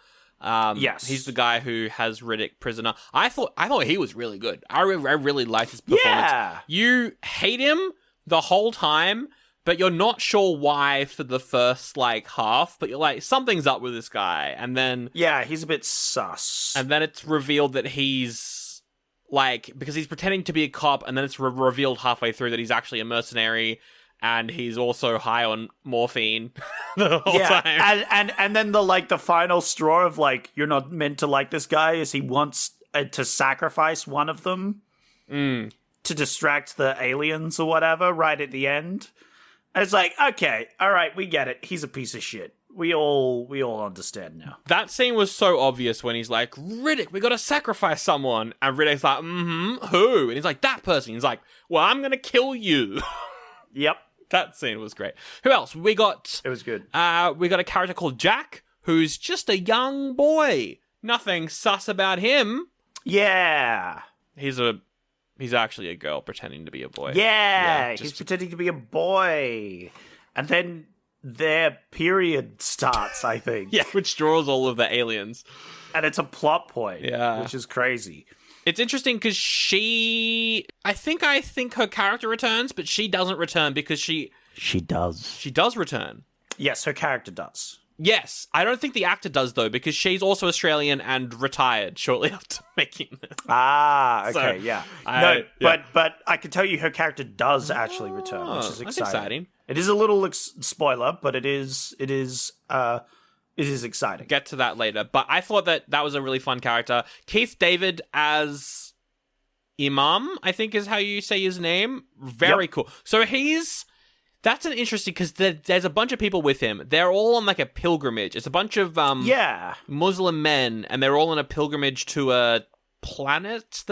Yes. He's the guy who has Riddick prisoner. I thought he was really good. I really liked his performance. Yeah. You hate him the whole time, but you're not sure why for the first like half, but you're like, something's up with this guy. And then he's a bit sus. And then it's revealed that he's like, because he's pretending to be a cop, and then it's revealed halfway through that he's actually a mercenary, and he's also high on morphine the whole time. And then the final straw of like, you're not meant to like this guy is he wants to sacrifice one of them. to distract the aliens or whatever right at the end. And it's like, okay, all right, we get it. He's a piece of shit. We all understand now. That scene was so obvious when he's like, Riddick, we gotta sacrifice someone. And Riddick's like, who? And he's like, that person. He's like, well, I'm gonna kill you. Yep. That scene was great. Who else? We got... It was good. We got a character called Jack, who's just a young boy. Nothing sus about him. Yeah. He's actually a girl pretending to be a boy. Yeah, he's pretending to be a boy. And then their period starts, I think. Yeah, which draws all of the aliens. And it's a plot point, yeah, which is crazy. It's interesting because I think her character returns, but she doesn't return because she does. She does return. Yes, her character does. Yes, I don't think the actor does, though, because she's also Australian and retired shortly after making this. Ah, okay, So, yeah. yeah. But I can tell you her character does actually return, which is that's exciting. exciting. It is a little spoiler, but it is exciting. Get to that later. But I thought that was a really fun character. Keith David as Imam, I think is how you say his name. Very cool. So that's an interesting, because there's a bunch of people with him. They're all on like a pilgrimage. It's a bunch of Muslim men, and they're all on a pilgrimage to a planet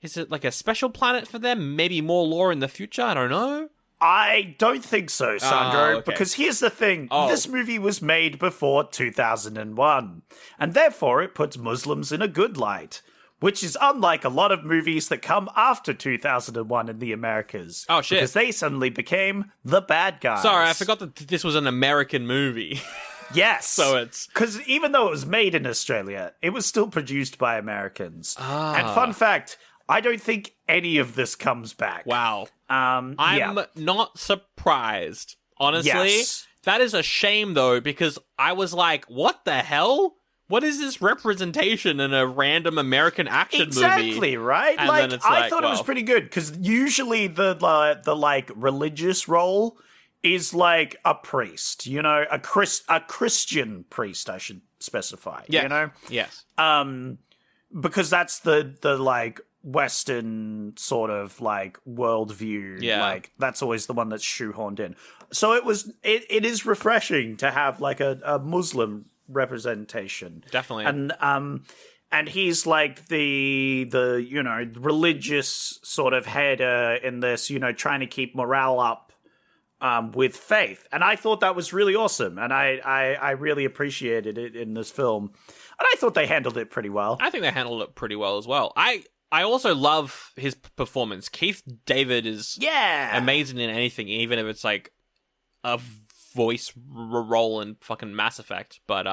is it like a special planet for them? Maybe more lore in the future? I don't know. I don't think so, Sandro, okay. because here's the thing. This movie was made before 2001, and therefore it puts Muslims in a good light, which is unlike a lot of movies that come after 2001 in the Americas. Oh, shit. Because they suddenly became the bad guys. Sorry, I forgot that this was an American movie. Yes. So it's... Because even though it was made in Australia, it was still produced by Americans. And fun fact, I don't think any of this comes back. Wow. I'm not surprised. Honestly, Yes. That is a shame, though, because I was like, what the hell? What is this representation in a random American action movie? Exactly, right? And like, then it's I thought it was pretty good, because usually the like religious role is like a priest, you know, a Christian priest, I should specify. Yeah. You know? Yes. Because that's the like Western sort of like worldview. Yeah. Like that's always the one that's shoehorned in. So it is refreshing to have like a Muslim representation. Definitely. And he's like the you know, religious sort of head in this, you know, trying to keep morale up with faith. And I thought that was really awesome. And I really appreciated it in this film. And I thought they handled it pretty well. I think they handled it pretty well as well. I also love his performance. Keith David is amazing in anything, even if it's like a voice role in fucking Mass Effect. But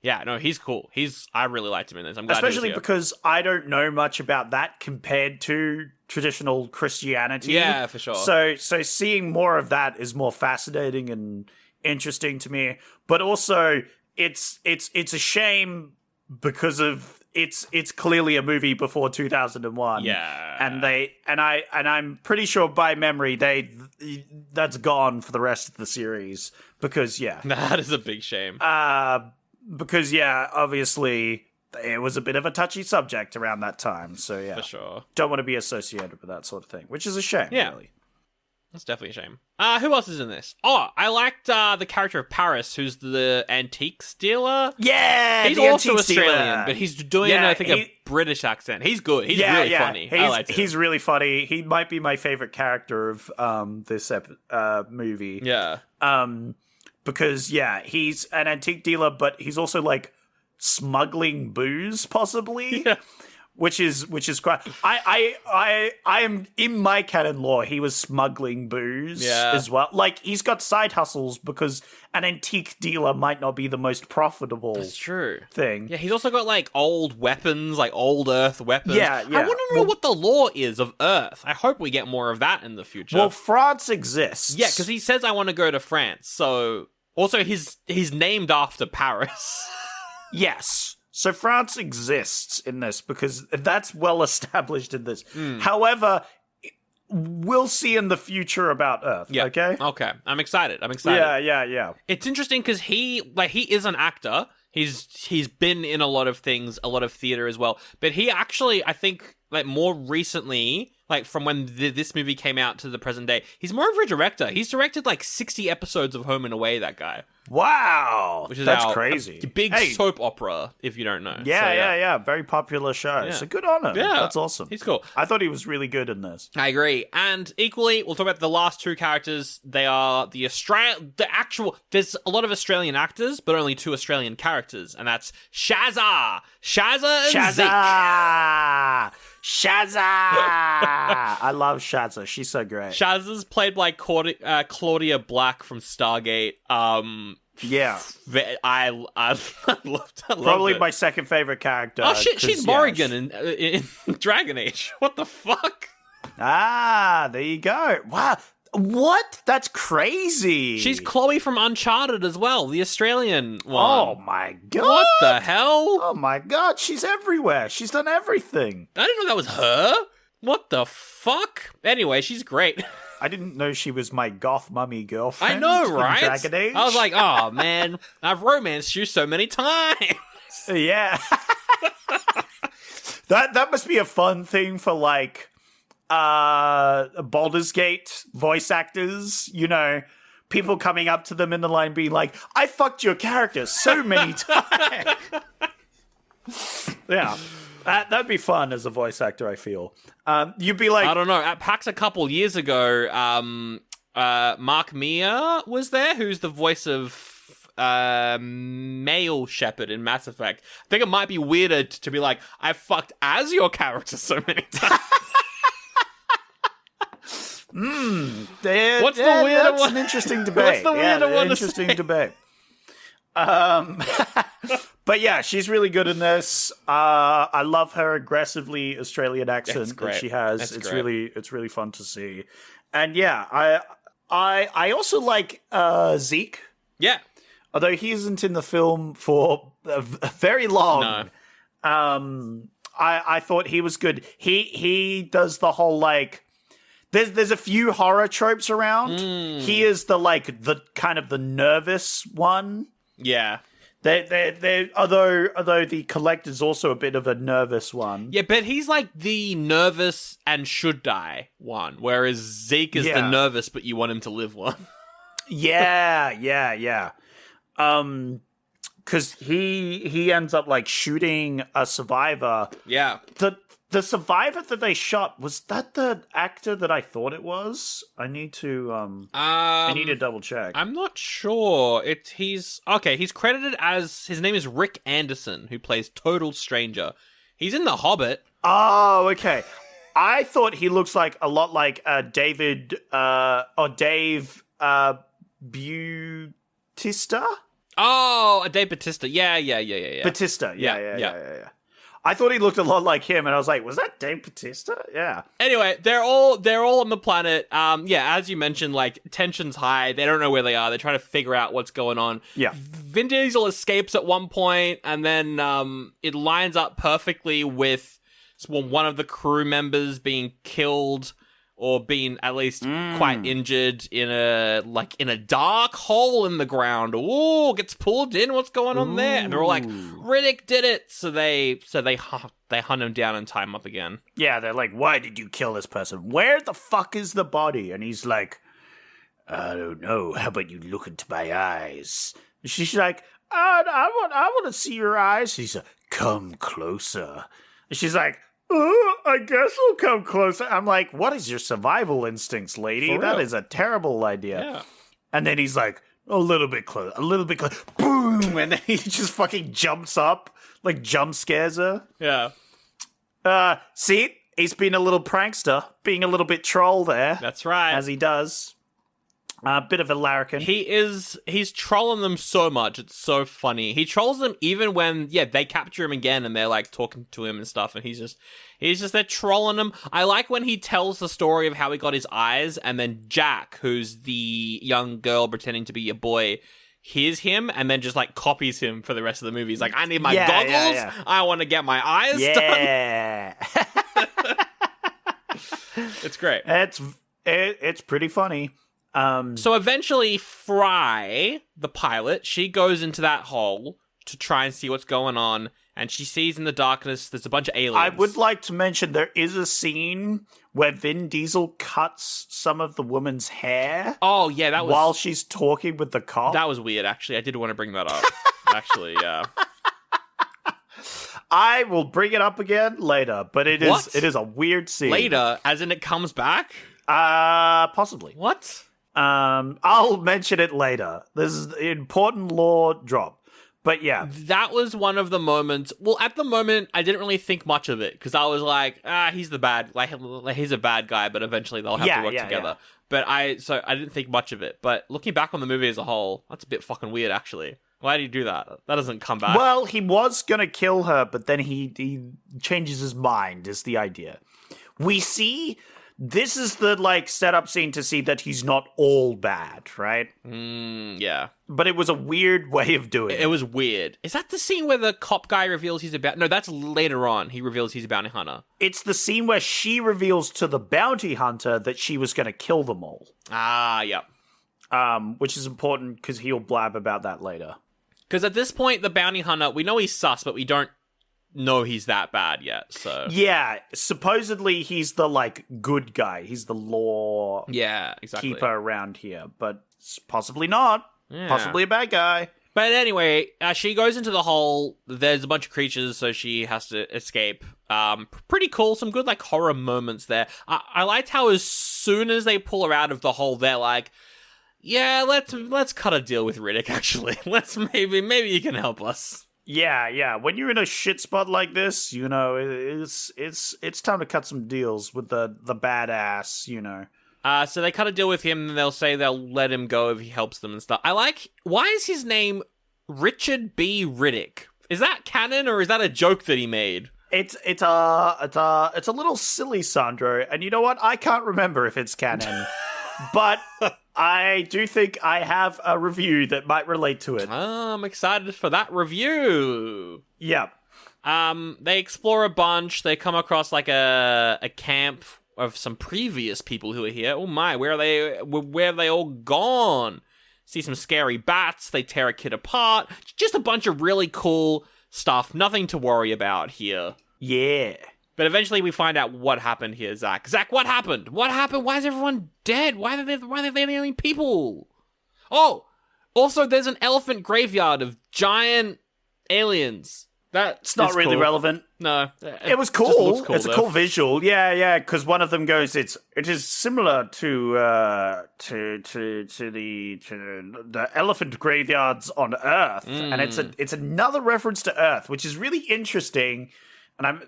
yeah, no, he's cool. I really liked him in this. I'm glad especially because I don't know much about that compared to traditional Christianity. Yeah, for sure. So seeing more of that is more fascinating and interesting to me. But also, it's a shame because of it's clearly a movie before 2001. Yeah. And I'm pretty sure by memory that's gone for the rest of the series because that is a big shame. Because obviously it was a bit of a touchy subject around that time. So for sure. Don't want to be associated with that sort of thing, which is a shame, really. That's definitely a shame. Who else is in this? Oh, I liked the character of Paris, who's the antiques dealer. Yeah, he's the also antiques Australian, dealer. but he's doing, I think, a British accent. He's good. He's really funny. I liked him. He's really funny. He might be my favorite character of this movie. Yeah. Because he's an antique dealer, but he's also like smuggling booze, possibly. Yeah. Which is quite. I am in my canon lore. He was smuggling booze as well. Like he's got side hustles because an antique dealer might not be the most profitable. That's true. Thing. Yeah, he's also got like old weapons, like old Earth weapons. Yeah. I want to know what the lore is of Earth. I hope we get more of that in the future. Well, France exists. Yeah, because he says I want to go to France. So also he's named after Paris. Yes. So France exists in this because that's well established in this. However, we'll see in the future about Earth. Yeah. Okay. Okay. I'm excited. Yeah. It's interesting because he is an actor. He's been in a lot of things, a lot of theater as well. But he actually, I think, like more recently, like from when this movie came out to the present day. He's more of a director. He's directed like 60 episodes of Home and Away, that guy. Wow. Which is That's crazy. Big soap opera, if you don't know. Yeah. Very popular show. Yeah. So good on him. Yeah. That's awesome. He's cool. I thought he was really good in this. I agree. And equally, we'll talk about the last two characters. They are there's a lot of Australian actors, but only 2 Australian characters, and that's Shazza and Zeke. Shazza! I love Shazza. She's so great. Shazza's played by Claudia Black from Stargate. Yeah. I loved Probably it. my second favorite character. Oh shit, she's Morrigan in Dragon Age. What the fuck? There you go. Wow. What? That's crazy. She's Chloe from Uncharted as well, the Australian one. Oh my god. What the hell? Oh my god, she's everywhere. She's done everything. I didn't know that was her. What the fuck? Anyway, she's great. I didn't know she was my goth mummy girlfriend. I know, right? In Dragon Age. I was like, oh man, I've romanced you so many times. Yeah. That must be a fun thing for like Baldur's Gate voice actors, people coming up to them in the line being like, I fucked your character so many times. Yeah. That'd be fun as a voice actor, I feel. You'd be like... I don't know. At PAX a couple years ago, Mark Mia was there, who's the voice of male Shepard in Mass Effect. I think it might be weirder to be like, I fucked as your character so many times. What's the weirder that's one? An interesting debate. What's the weirder one to interesting say? debate. But yeah, she's really good in this. I love her aggressively Australian accent that she has. It's really fun to see. And yeah, I also like Zeke. Yeah. Although he isn't in the film for very long. No. I thought he was good. He does the whole like there's a few horror tropes around. He is the kind of the nervous one. Yeah. Although the Collector's also a bit of a nervous one. Yeah, but he's like the nervous and should die one, whereas Zeke is the nervous but you want him to live one. Yeah. Because he ends up like shooting a survivor. Yeah. The survivor that they shot, was that the actor that I thought it was? I need to double check. I'm not sure. He's credited as, his name is Rick Anderson, who plays Total Stranger. He's in The Hobbit. Oh, okay. I thought he looks like a lot like Dave Bautista. Oh, Dave Bautista. Yeah. Bautista. Yeah. I thought he looked a lot like him, and I was like, was that Dave Bautista? Yeah. Anyway, they're all on the planet. As you mentioned, like, tension's high. They don't know where they are. They're trying to figure out what's going on. Yeah. Vin Diesel escapes at one point, and then it lines up perfectly with one of the crew members being killed or being at least quite injured in a dark hole in the ground. Ooh, gets pulled in. What's going on there? And they're all like, Riddick did it. So they hunt him down and tie him up again. Yeah, they're like, why did you kill this person? Where the fuck is the body? And he's like, I don't know. How about you look into my eyes? And she's like, I want to see your eyes. He's like, come closer. And she's like, I guess we'll come closer. I'm like, what is your survival instincts, lady? That is a terrible idea. Yeah. And then he's like, a little bit closer. Boom! And then he just fucking jumps up, like jump scares her. Yeah. See? He's been a little prankster, being a little bit troll there. That's right. As he does. A bit of a larrikin. He's trolling them so much. It's so funny. He trolls them even when, they capture him again and they're like talking to him and stuff. And he's just there trolling them. I like when he tells the story of how he got his eyes, and then Jack, who's the young girl pretending to be a boy, hears him and then just like copies him for the rest of the movie. He's like, I need my goggles. Yeah. I want to get my eyes done. It's great. It's pretty funny. So eventually Fry, the pilot, she goes into that hole to try and see what's going on, and she sees in the darkness there's a bunch of aliens. I would like to mention there is a scene where Vin Diesel cuts some of the woman's hair. Oh, yeah, that was... while she's talking with the cop. That was weird, actually. I did want to bring that up. Actually, yeah. I will bring it up again later, but it is a weird scene. Later? As in it comes back? Possibly. What? I'll mention it later. This is an important lore drop. But yeah. That was one of the moments. Well, at the moment, I didn't really think much of it, because I was like, he's the bad, like he's a bad guy, but eventually they'll have to work together. Yeah. But I didn't think much of it. But looking back on the movie as a whole, that's a bit fucking weird, actually. Why did he do that? That doesn't come back. Well, he was gonna kill her, but then he changes his mind, is the idea. We see, this is the, like, setup scene to see that he's not all bad, right? Yeah. But it was a weird way of doing it. It was weird. Is that the scene where the cop guy reveals he's no, that's later on. He reveals he's a bounty hunter. It's the scene where she reveals to the bounty hunter that she was gonna kill them all. Ah, yep. Which is important because he'll blab about that later. Because at this point, the bounty hunter, we know he's sus, but we don't know he's that bad yet, so... Yeah, supposedly he's the, like, good guy. He's the law keeper around here, but possibly not. Yeah. Possibly a bad guy. But anyway, she goes into the hole. There's a bunch of creatures, so she has to escape. Pretty cool. Some good, like, horror moments there. I liked how as soon as they pull her out of the hole, they're like... Yeah, let's cut a deal with Riddick, actually. Let's maybe you can help us. Yeah. When you're in a shit spot like this, you know, it's time to cut some deals with the badass, you know. So they cut a deal with him, and they'll say they'll let him go if he helps them and stuff. I like, why is his name Richard B. Riddick? Is that canon, or is that a joke that he made? It's a little silly, Sandro, and you know what? I can't remember if it's canon. But I do think I have a review that might relate to it. Oh, I'm excited for that review. Yeah. They explore a bunch. They come across like a camp of some previous people who are here. Oh my, where have they all gone? See some scary bats. They tear a kid apart. Just a bunch of really cool stuff. Nothing to worry about here. Yeah. But eventually we find out what happened here, Zach. Zach, what happened? What happened? Why is everyone dead? Why are they the only people? Oh, also there's an elephant graveyard of giant aliens. That's not really cool. Relevant. No. It was cool. It's a cool visual. Yeah, because one of them goes, it is similar to the elephant graveyards on Earth. And it's another reference to Earth, which is really interesting. And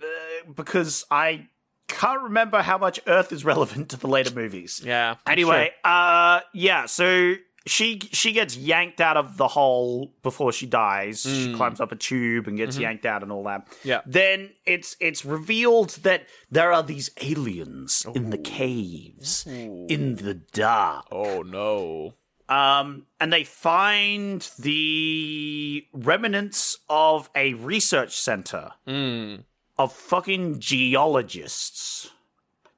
because I can't remember how much Earth is relevant to the later movies. Yeah. Anyway, so she gets yanked out of the hole before she dies. She climbs up a tube and gets yanked out and all that. Yeah. Then it's revealed that there are these aliens in the caves, in the dark. Oh no. And they find the remnants of a research center. Of fucking geologists.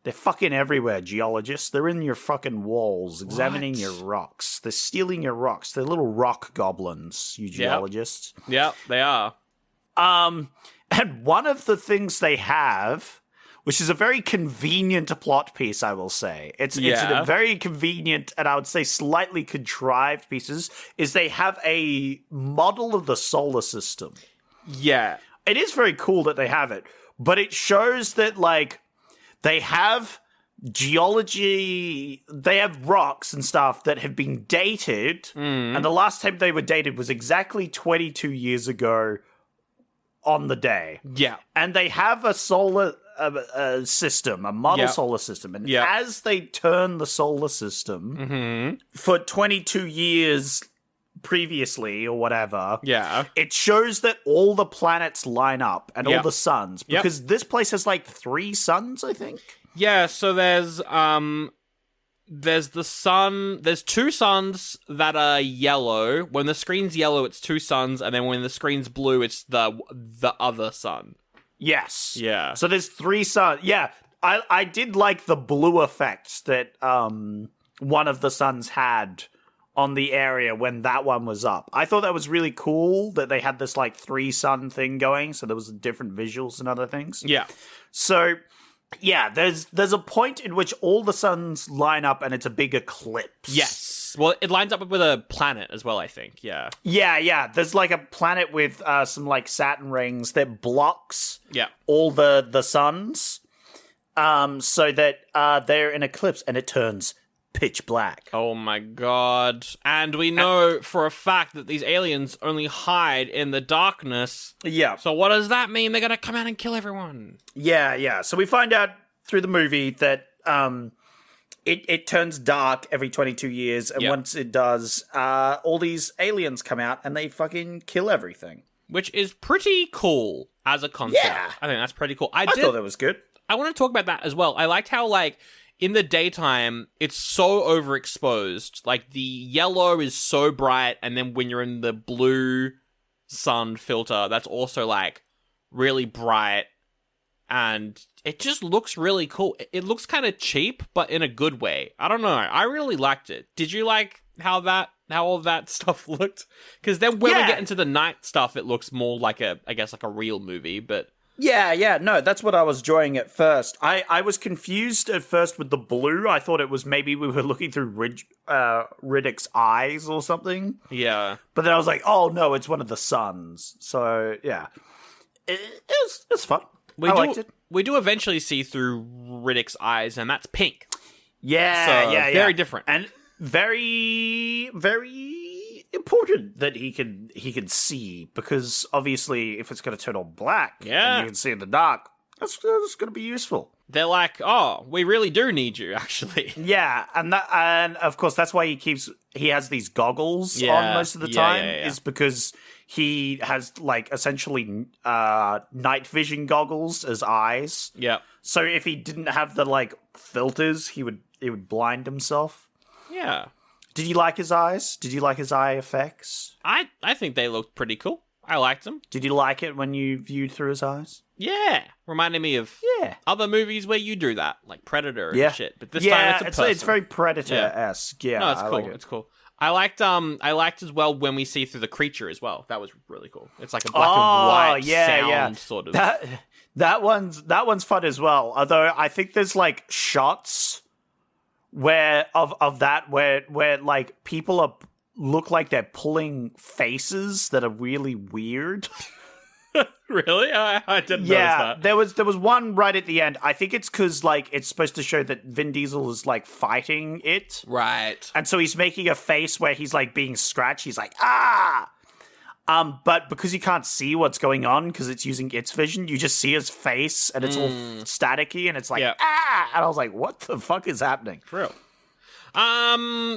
They're fucking everywhere, geologists. They're in your fucking walls, examining your rocks. They're stealing your rocks. They're little rock goblins, you geologists. Yep, they are. And one of the things they have, which is a very convenient plot piece, I will say. It's a very convenient and I would say slightly contrived pieces, is they have a model of the solar system. Yeah. It is very cool that they have it, but it shows that, like, they have geology, they have rocks and stuff that have been dated, and the last time they were dated was exactly 22 years ago on the day. Yeah. And they have a solar system, a model solar system, and as they turn the solar system for 22 years previously or whatever, it shows that all the planets line up and all the suns, because this place has like 3 suns, I think. Yeah, so there's the sun, there's 2 suns that are yellow. When the screen's yellow, it's 2 suns, and then when the screen's blue, it's the other sun. Yes. Yeah. So there's 3 suns. Yeah, I did like the blue effects that one of the suns had on the area when that one was up. I thought that was really cool that they had this like 3-sun thing going, so there was different visuals and other things. Yeah. So, yeah, there's a point in which all the suns line up and it's a big eclipse. Yes. Well, it lines up with a planet as well, I think. Yeah. Yeah. There's like a planet with some like Saturn rings that blocks all the suns, so that they're in eclipse and it turns pitch black. Oh my god. And we know for a fact that these aliens only hide in the darkness. Yeah. So what does that mean? They're gonna come out and kill everyone. Yeah. So we find out through the movie that it turns dark every 22 years, and once it does, all these aliens come out and they fucking kill everything. Which is pretty cool as a concept. Yeah. I think that's pretty cool. I thought that was good. I want to talk about that as well. I liked how, like, in the daytime, it's so overexposed. Like, the yellow is so bright, and then when you're in the blue sun filter, that's also, like, really bright, and it just looks really cool. It looks kind of cheap, but in a good way. I don't know. I really liked it. Did you like how all that stuff looked? Because then when we get into the night stuff, it looks more like a real movie, but... Yeah, no, that's what I was drawing at first. I was confused at first with the blue. I thought it was maybe we were looking through Riddick's eyes or something. Yeah. But then I was like, oh no, it's one of the suns. So, yeah. It's fun. I liked it. We do eventually see through Riddick's eyes, and that's pink. Yeah, so, very different. And very, very important that he can see, because obviously if it's going to turn all black and you can see in the dark, that's going to be useful. They're like, oh, we really do need you, actually. Yeah, and of course that's why he has these goggles on most of the time, is because he has like essentially night vision goggles as eyes. Yeah. So if he didn't have the like filters, he would blind himself. Yeah. Did you like his eyes? Did you like his eye effects? I think they looked pretty cool. I liked them. Did you like it when you viewed through his eyes? Yeah. Reminded me of other movies where you do that, like Predator and shit. But this time it's a person. It's very Predator-esque. Yeah, no, it's cool. Like it's cool. I liked as well when we see through the creature as well. That was really cool. It's like a black and white sound sort of. That one's fun as well. Although I think there's like shots where like people look like they're pulling faces that are really weird. Really? I didn't notice that. there was one right at the end. I think it's because like it's supposed to show that Vin Diesel is like fighting it, right? And so he's making a face where he's like being scratched. He's like ah. But because you can't see what's going on because it's using its vision, you just see his face and it's all staticky and it's like ah. And I was like, what the fuck is happening? For real.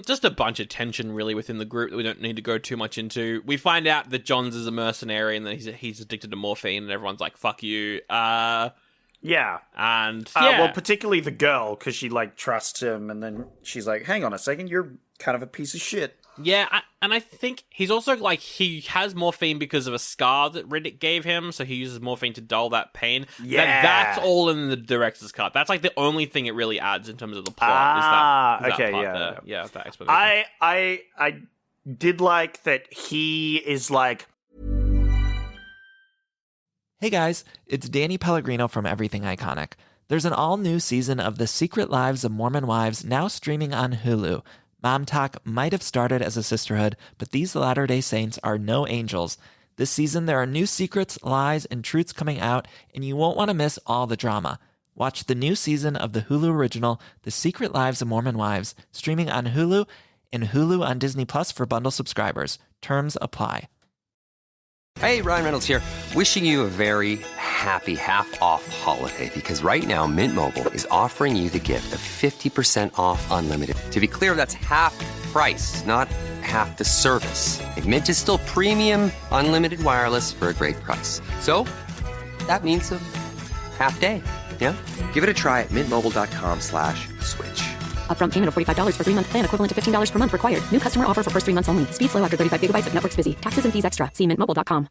Just a bunch of tension really within the group that we don't need to go too much into. We find out that Johns is a mercenary and that he's addicted to morphine, and everyone's like, "Fuck you." Yeah, and well, particularly the girl, because she like trusts him, and then she's like, "Hang on a second, you're kind of a piece of shit." Yeah, and I think he's also, like, he has morphine because of a scar that Riddick gave him, so he uses morphine to dull that pain. Yeah. That's all in the director's cut. That's, like, the only thing it really adds in terms of the plot, is that part there. Yeah, that explanation. I did like that he is, like... Hey guys, it's Danny Pellegrino from Everything Iconic. There's an all-new season of The Secret Lives of Mormon Wives now streaming on Hulu. Mom Talk might have started as a sisterhood, but these Latter-day Saints are no angels. This season, there are new secrets, lies, and truths coming out, and you won't want to miss all the drama. Watch the new season of the Hulu original, The Secret Lives of Mormon Wives, streaming on Hulu and Hulu on Disney Plus for bundle subscribers. Terms apply. Hey, Ryan Reynolds here, wishing you a very happy half-off holiday, because right now Mint Mobile is offering you the gift of 50% off unlimited. To be clear, that's half price, not half the service. Like, Mint is still premium unlimited wireless for a great price. So that means a half day, yeah? Give it a try at mintmobile.com/switch. Upfront payment of $45 for 3-month plan, equivalent to $15 per month required. New customer offer for first 3 months only. Speed slow after 35 gigabytes if network's busy. Taxes and fees extra. See mintmobile.com.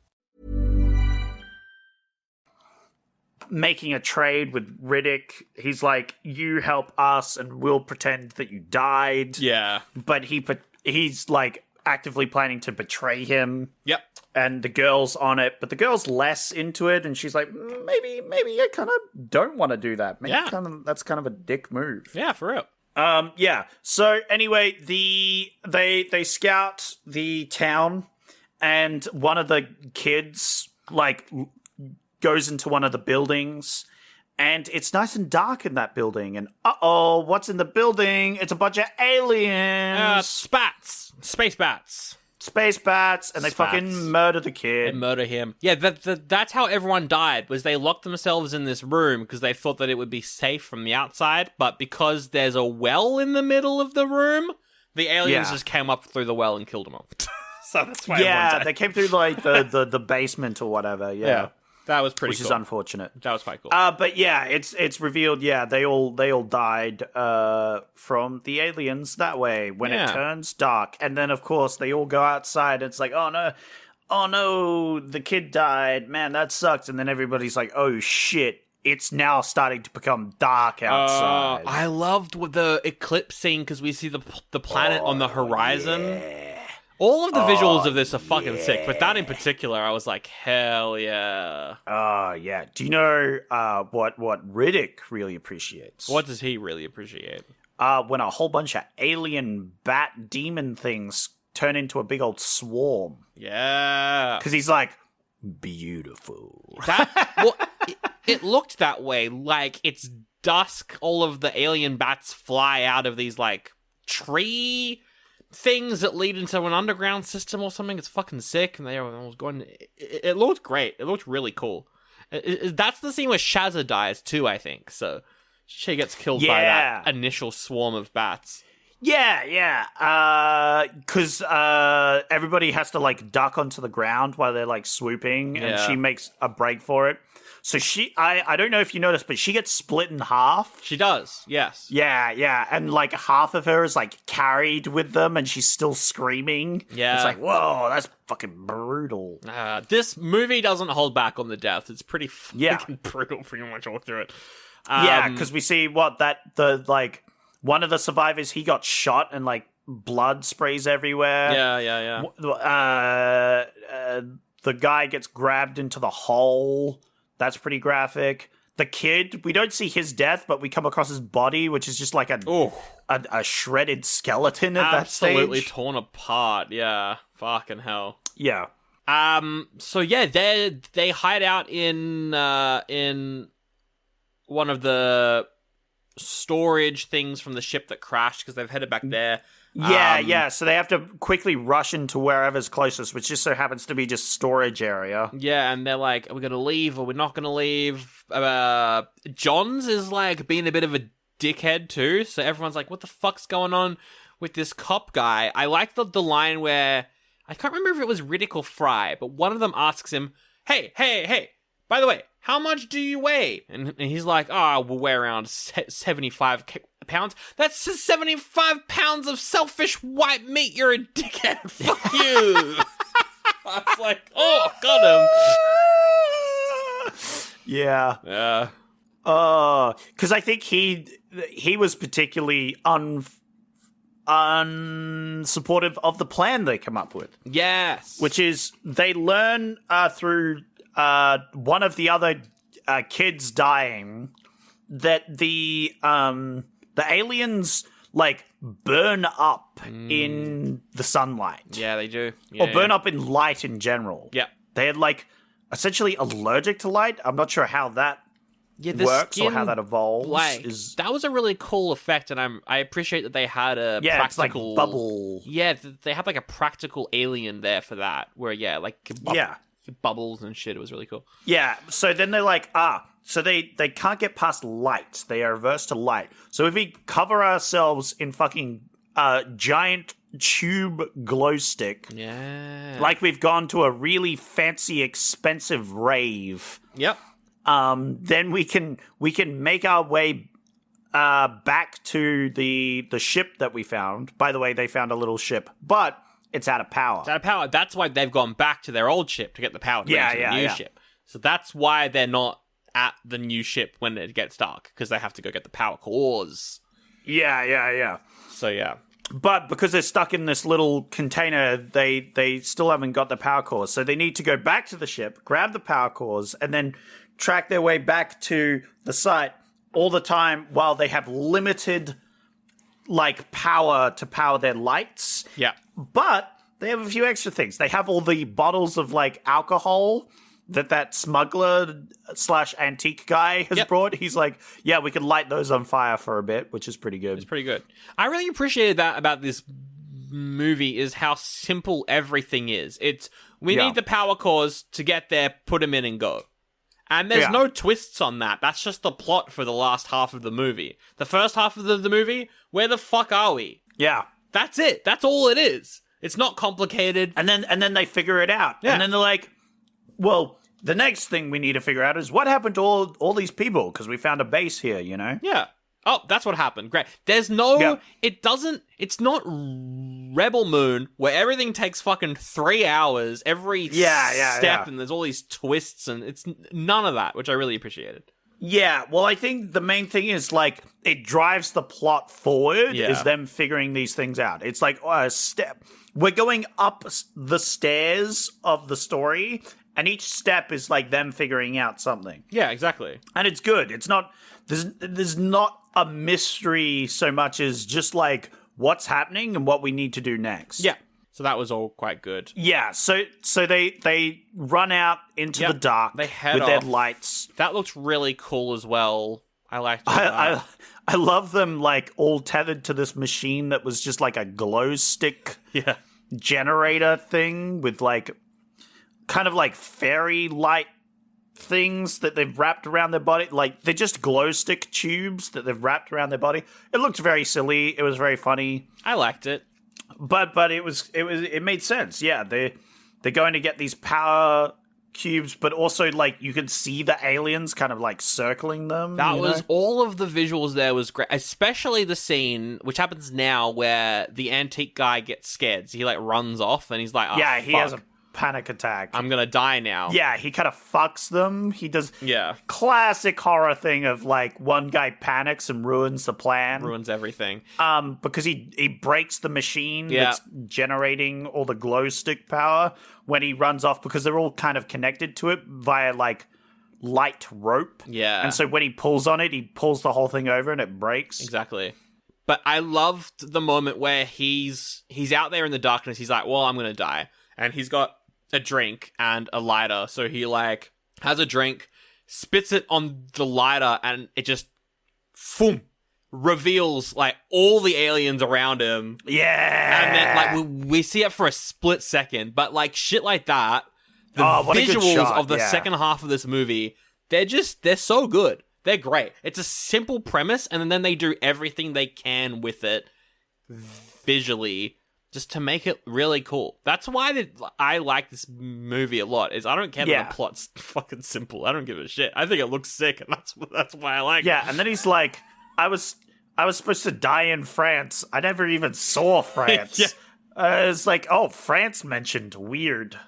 Making a trade with Riddick. He's like, you help us and we'll pretend that you died. Yeah. But he he's like actively planning to betray him. Yep. And the girl's on it, but the girl's less into it, and she's like, maybe I kind of don't want to do that. Maybe that's kind of a dick move. Yeah, for real. Yeah. So anyway, they scout the town, and one of the kids like goes into one of the buildings, and it's nice and dark in that building. And what's in the building? It's a bunch of aliens, spats, space bats. Space bats, and they fucking murder the kid. They murder him. Yeah, that's how everyone died, was they locked themselves in this room because they thought that it would be safe from the outside, but because there's a well in the middle of the room, the aliens just came up through the well and killed them all. So that's why everyone died. They came through like the basement or whatever, yeah. That was pretty cool. Which is unfortunate. That was quite cool. But yeah, it's revealed, they all died from the aliens that way when it turns dark. And then, of course, they all go outside. And it's like, oh no, the kid died. Man, that sucks. And then everybody's like, oh shit, it's now starting to become dark outside. I loved the eclipse scene because we see the planet on the horizon. Yeah. All of the visuals of this are fucking sick, but that in particular, I was like, hell yeah. Yeah. Do you know what Riddick really appreciates? What does he really appreciate? When a whole bunch of alien bat demon things turn into a big old swarm. Yeah. Because he's like, beautiful. It looked that way. Like, it's dusk, all of the alien bats fly out of these, like, tree things that lead into an underground system or something. It's fucking sick. And it looked great. It looked really cool. That's the scene where Shazza dies too, I think. So she gets killed by that initial swarm of bats. Yeah. Because everybody has to like duck onto the ground while they're like swooping, and she makes a break for it. So I don't know if you noticed, but she gets split in half. She does, yes. Yeah. And like half of her is like carried with them, and she's still screaming. Yeah. It's like, whoa, that's fucking brutal. This movie doesn't hold back on the death. It's pretty fucking brutal pretty much all through it. Because we see one of the survivors, he got shot and like blood sprays everywhere. Yeah. The guy gets grabbed into the hole. That's pretty graphic. The kid, we don't see his death, but we come across his body, which is just like a shredded skeleton at that stage. Absolutely torn apart. Yeah. Fucking hell. Yeah. So yeah, they hide out in one of the storage things from the ship that crashed because they've headed back there. Yeah. So they have to quickly rush into wherever's closest, which just so happens to be just storage area. Yeah, and they're like, are we going to leave or we're not going to leave? Johns is like being a bit of a dickhead too. So everyone's like, what the fuck's going on with this cop guy? I like the line where, I can't remember if it was Riddick or Fry, but one of them asks him, hey, by the way, how much do you weigh? And he's like, we'll weigh around 75 pounds. That's 75 pounds of selfish white meat. You're a dickhead. Fuck you. I was like, got him. Yeah. Because I think he was particularly unsupportive of the plan they come up with. Yes. Which is they learn through one of the other kids dying that the aliens like burn up in the sunlight. Yeah, they do. Or burn up in light in general. Yeah. They're like essentially allergic to light. I'm not sure how that works or how that evolves. That was a really cool effect, and I appreciate that they had a practical... it's like bubble. Yeah, they had like a practical alien there for that, where bubbles and shit. It was really cool. Yeah, so then they're like, so they can't get past light. They are averse to light. So if we cover ourselves in fucking giant tube glow stick, like we've gone to a really fancy, expensive rave. Yep. Then we can make our way back to the ship that we found. By the way, they found a little ship, but it's out of power. That's why they've gone back to their old ship to get the power to the new ship. So that's why they're not at the new ship when it gets dark, because they have to go get the power cores. Yeah. So yeah. But because they're stuck in this little container, they still haven't got the power cores. So they need to go back to the ship, grab the power cores, and then track their way back to the site all the time while they have limited, like, power to power their lights. Yeah. But they have a few extra things. They have all the bottles of, like, alcohol that smuggler / antique guy has brought. He's like, yeah, we can light those on fire for a bit, which is pretty good. It's pretty good. I really appreciated that about this movie is how simple everything is. We need the power cores to get there, put them in and go. And there's no twists on that. That's just the plot for the last half of the movie. The first half of the movie, where the fuck are we? Yeah. That's it. That's all it is. It's not complicated. And then they figure it out. Yeah. And then they're like, well, the next thing we need to figure out is what happened to all these people, because we found a base here, you know? Yeah. Oh, that's what happened. Great. There's no... It's not Rebel Moon, where everything takes fucking 3 hours, every step, and there's all these twists, and it's none of that, which I really appreciated. Yeah, well, I think the main thing is, like, it drives the plot forward, is them figuring these things out. It's like a step. We're going up the stairs of the story, and each step is, like, them figuring out something. Yeah, exactly. And it's good. It's not... There's not a mystery so much as just, like, what's happening and what we need to do next. Yeah. So that was all quite good. Yeah, so they run out into the dark they head with off. their lights. That looks really cool as well. I liked it. I love them, like, all tethered to this machine that was just like a glow stick generator thing with, like, kind of like fairy light things that they've wrapped around their body. Like, they're just glow stick tubes that they've wrapped around their body. It looked very silly. It was very funny. I liked it. But it made sense. Yeah, they're going to get these power cubes, but also, like, you could see the aliens kind of, like, circling them. That was all of the visuals there was great, especially the scene which happens now where the antique guy gets scared. So he, like, runs off and he's like, oh, yeah, he has a panic attack. I'm gonna die now. Yeah, he kind of fucks them. He does classic horror thing of, like, one guy panics and ruins the plan. Ruins everything. Because he breaks the machine that's generating all the glow stick power when he runs off, because they're all kind of connected to it via, like, light rope. Yeah. And so when he pulls on it, he pulls the whole thing over and it breaks. Exactly. But I loved the moment where he's out there in the darkness. He's like, well, I'm gonna die. And he's got a drink and a lighter, so he, like, has a drink, spits it on the lighter, and it just reveals, like, all the aliens around him. Yeah. And then, like, we see it for a split second, but, like, shit like that, the what a good visuals shot, of the second half of this movie, they're so good. They're great. It's a simple premise, and then they do everything they can with it visually just to make it really cool. That's why I like this movie a lot. Is I don't care that the plot's fucking simple. I don't give a shit. I think it looks sick, and that's why I like it. Yeah, and then he's like, I was supposed to die in France. I never even saw France. It's like, oh, France mentioned. Weird.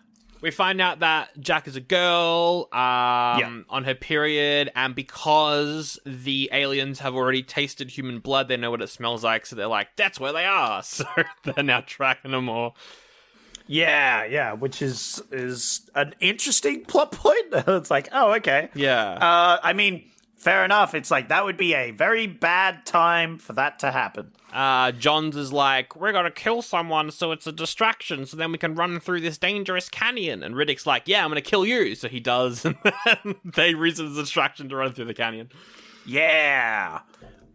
We find out that Jack is a girl on her period, and because the aliens have already tasted human blood, they know what it smells like, so they're like, that's where they are. So they're now tracking them all. Yeah, which is an interesting plot point. It's like, oh, okay. Yeah. I mean, fair enough. It's like, that would be a very bad time for that to happen. Johns is like, we're gonna kill someone so it's a distraction, so then we can run through this dangerous canyon. And Riddick's like, yeah, I'm gonna kill you. So he does, and then they use it as a distraction to run through the canyon. Yeah.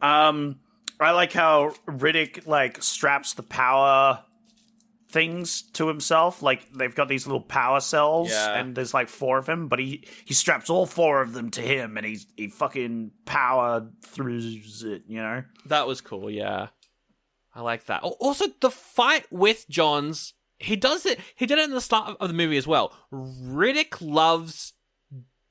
I like how Riddick, like, straps the power things to himself. Like, they've got these little power cells, and there's, like, 4 of them, but he straps all 4 of them to him, and he fucking power throughs it, you know? That was cool, yeah. I like that. Also, the fight with Johns, he did it in the start of the movie as well. Riddick loves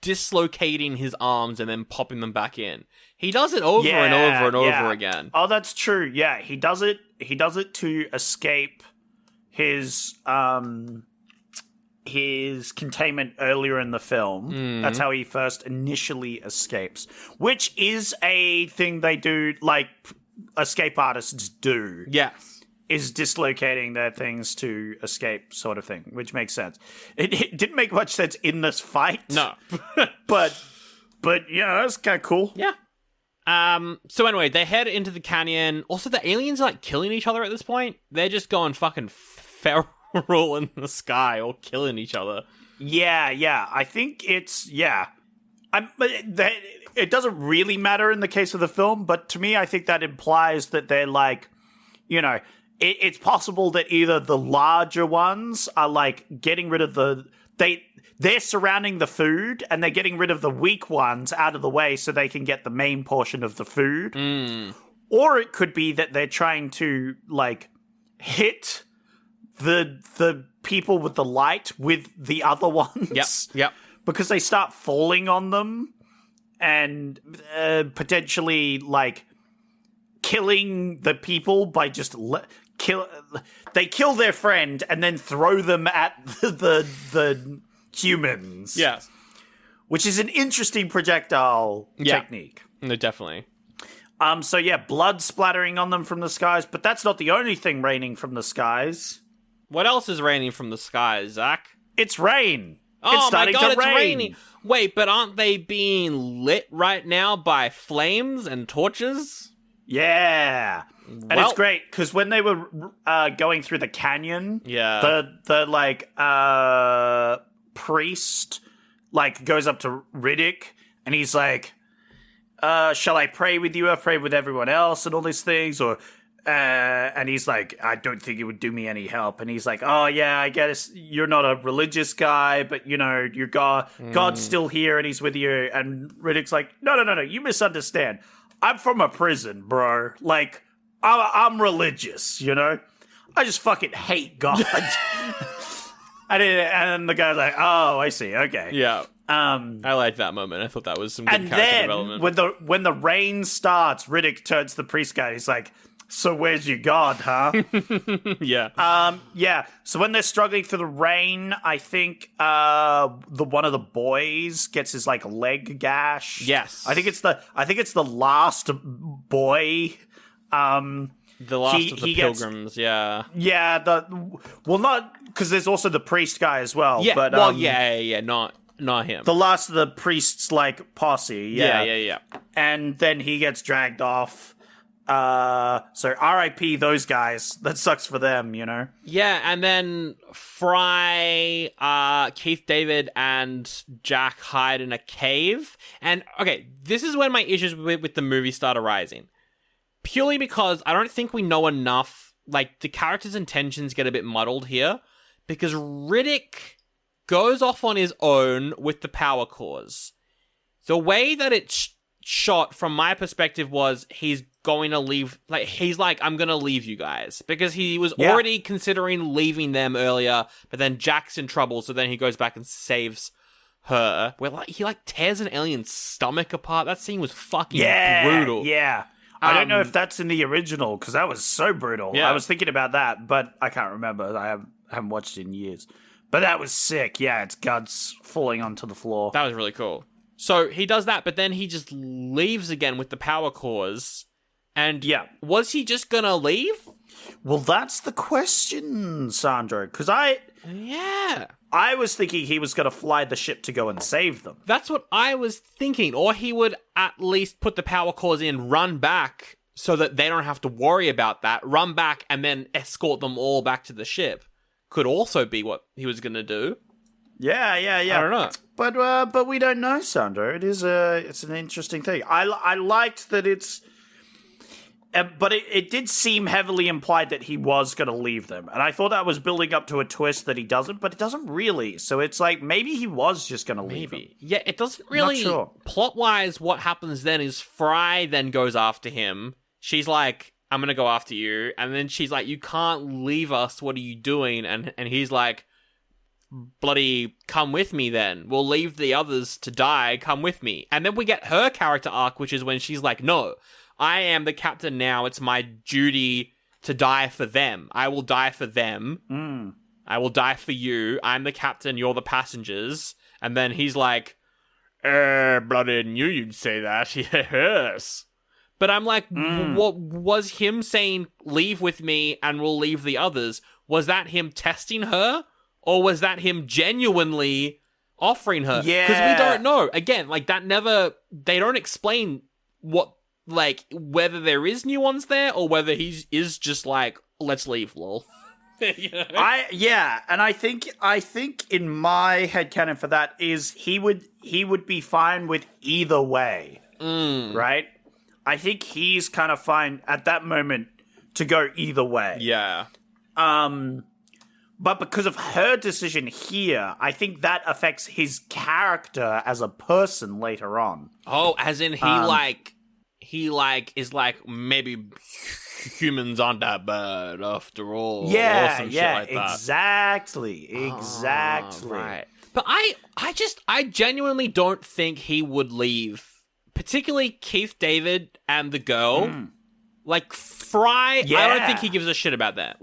dislocating his arms and then popping them back in. He does it over and over and over again. Oh, that's true. Yeah, he does it to escape his containment earlier in the film. That's how he first initially escapes, which is a thing they do, like, escape artists do. Yes. is dislocating their things to escape, sort of thing, which makes sense. It didn't make much sense in this fight. No. but that's kind of cool. Yeah. So anyway, they head into the canyon. Also, the aliens are, like, killing each other at this point. They're just going fucking feral in the sky or killing each other. Yeah. I think it's, but it doesn't really matter in the case of the film, but to me, I think that implies that they're like, it's possible that either the larger ones are like getting rid of they're surrounding the food and they're getting rid of the weak ones out of the way so they can get the main portion of the food. Or it could be that they're trying to like hit the people with the light with the other ones. Yep. Because they start falling on them and potentially like killing the people by just they kill their friend and then throw them at the humans. Yes. Which is an interesting projectile technique. No, definitely. So blood splattering on them from the skies, but that's not the only thing raining from the skies. What else is raining from the skies, Zach? It's rain. Oh it's starting my god, to it's rain. raining. Wait, but aren't they being lit right now by flames and torches? Yeah. And it's great, because when they were going through the canyon, the like, priest, like, goes up to Riddick, and he's like, shall I pray with you? I've prayed with everyone else and all these things, or... and he's like, I don't think it would do me any help. And he's like, oh yeah, I guess you're not a religious guy, but your God's still here and he's with you. And Riddick's like, no, you misunderstand. I'm from a prison, bro. Like, I'm religious, I just fucking hate God. and the guy's like, oh, I see, okay. Yeah. I liked that moment. I thought that was some good character development. And when the rain starts, Riddick turns to the priest guy. He's like, so where's your God, huh? Yeah. So when they're struggling through the rain, I think one of the boys gets his like leg gash. Yes. I think it's the last boy. The last of the pilgrims. Yeah. Yeah. Not because there's also the priest guy as well. Yeah. But, Not him. The last of the priest's like posse. Yeah. And then he gets dragged off. So R.I.P. those guys. That sucks for them, Yeah, and then Fry, Keith David, and Jack hide in a cave. And, okay, this is when my issues with the movie start arising. Purely because I don't think we know enough. Like, the character's intentions get a bit muddled here. Because Riddick goes off on his own with the power cores. The way that it's shot, from my perspective, was he's going to leave, like, he's like, I'm going to leave you guys. Because he was already considering leaving them earlier, but then Jack's in trouble, so then he goes back and saves her. Where, like, he, like, tears an alien's stomach apart. That scene was fucking brutal. Yeah. I don't know if that's in the original, because that was so brutal. Yeah. I was thinking about that, but I can't remember. I haven't watched it in years. But that was sick. Yeah, it's guts falling onto the floor. That was really cool. So he does that, but then he just leaves again with the power cores. And was he just gonna leave? Well, that's the question, Sandro. Because I was thinking he was gonna fly the ship to go and save them. That's what I was thinking. Or he would at least put the power cores in, run back, so that they don't have to worry about that. Run back and then escort them all back to the ship. Could also be what he was gonna do. Yeah. I don't know. But we don't know, Sandro. It's an interesting thing. I liked that it's... but it did seem heavily implied that he was going to leave them. And I thought that was building up to a twist that he doesn't, but it doesn't really. So it's like, maybe he was just going to leave them. Yeah, it doesn't really... Not sure. Plot-wise, what happens then is Fry then goes after him. She's like, I'm going to go after you. And then she's like, you can't leave us. What are you doing? And he's like, bloody come with me then. We'll leave the others to die. Come with me. And then we get her character arc, which is when she's like, no, I am the captain now. It's my duty to die for them. I will die for them. I will die for you. I'm the captain. You're the passengers. And then he's like, bloody knew you'd say that. Yes. But I'm like, what was him saying, leave with me and we'll leave the others? Was that him testing her? Or was that him genuinely offering her? Yeah. Because we don't know. Again, like, they don't explain what, like, whether there is nuance there or whether he is just like, let's leave, lol. You know? And I think in my headcanon for that is he would be fine with either way. Right? I think he's kind of fine at that moment to go either way. Yeah. But because of her decision here, I think that affects his character as a person later on. Oh, as in he is like, maybe humans aren't that bad after all. Yeah, or some shit like that. Exactly. Right. But I genuinely don't think he would leave. Particularly Keith David and the girl. Like, Fry, I don't think he gives a shit about her.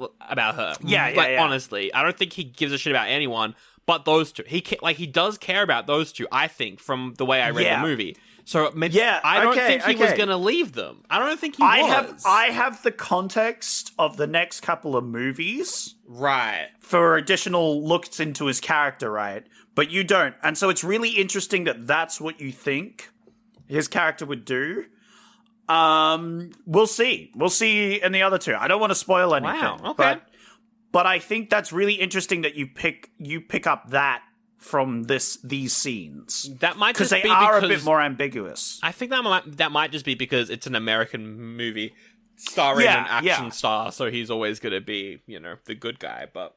Honestly, I don't think he gives a shit about anyone but those two. He does care about those two, I think, from the way I read the movie. So maybe I don't think he was going to leave them. I don't think he was. I have the context of the next couple of movies. Right. For additional looks into his character, right? But you don't. And so it's really interesting that that's what you think his character would do. We'll see. We'll see in the other two. I don't want to spoil anything. Wow, okay. But I think that's really interesting that you pick up that from these scenes. That might just be because they are a bit more ambiguous. I think that might just be because it's an American movie starring an action star, so he's always going to be, the good guy. But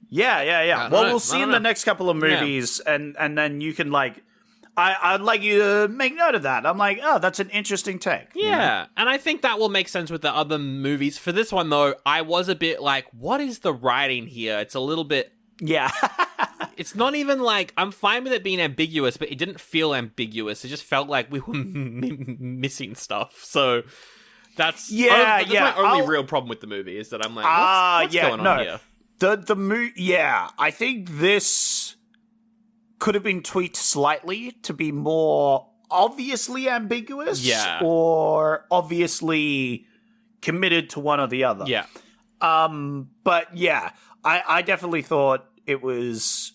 Well, we'll see in the next couple of movies, and then you can I'd like you to make note of that. I'm like, oh, that's an interesting take. Yeah, and I think that will make sense with the other movies. For this one, though, I was a bit like, what is the writing here? It's a little bit... Yeah. It's not even like... I'm fine with it being ambiguous, but it didn't feel ambiguous. It just felt like we were missing stuff. So that's... that's my only real problem with the movie, is that I'm like, what's going on here? The movie... Yeah, I think this... could have been tweaked slightly to be more obviously ambiguous or obviously committed to one or the other. Yeah. But yeah, I definitely thought it was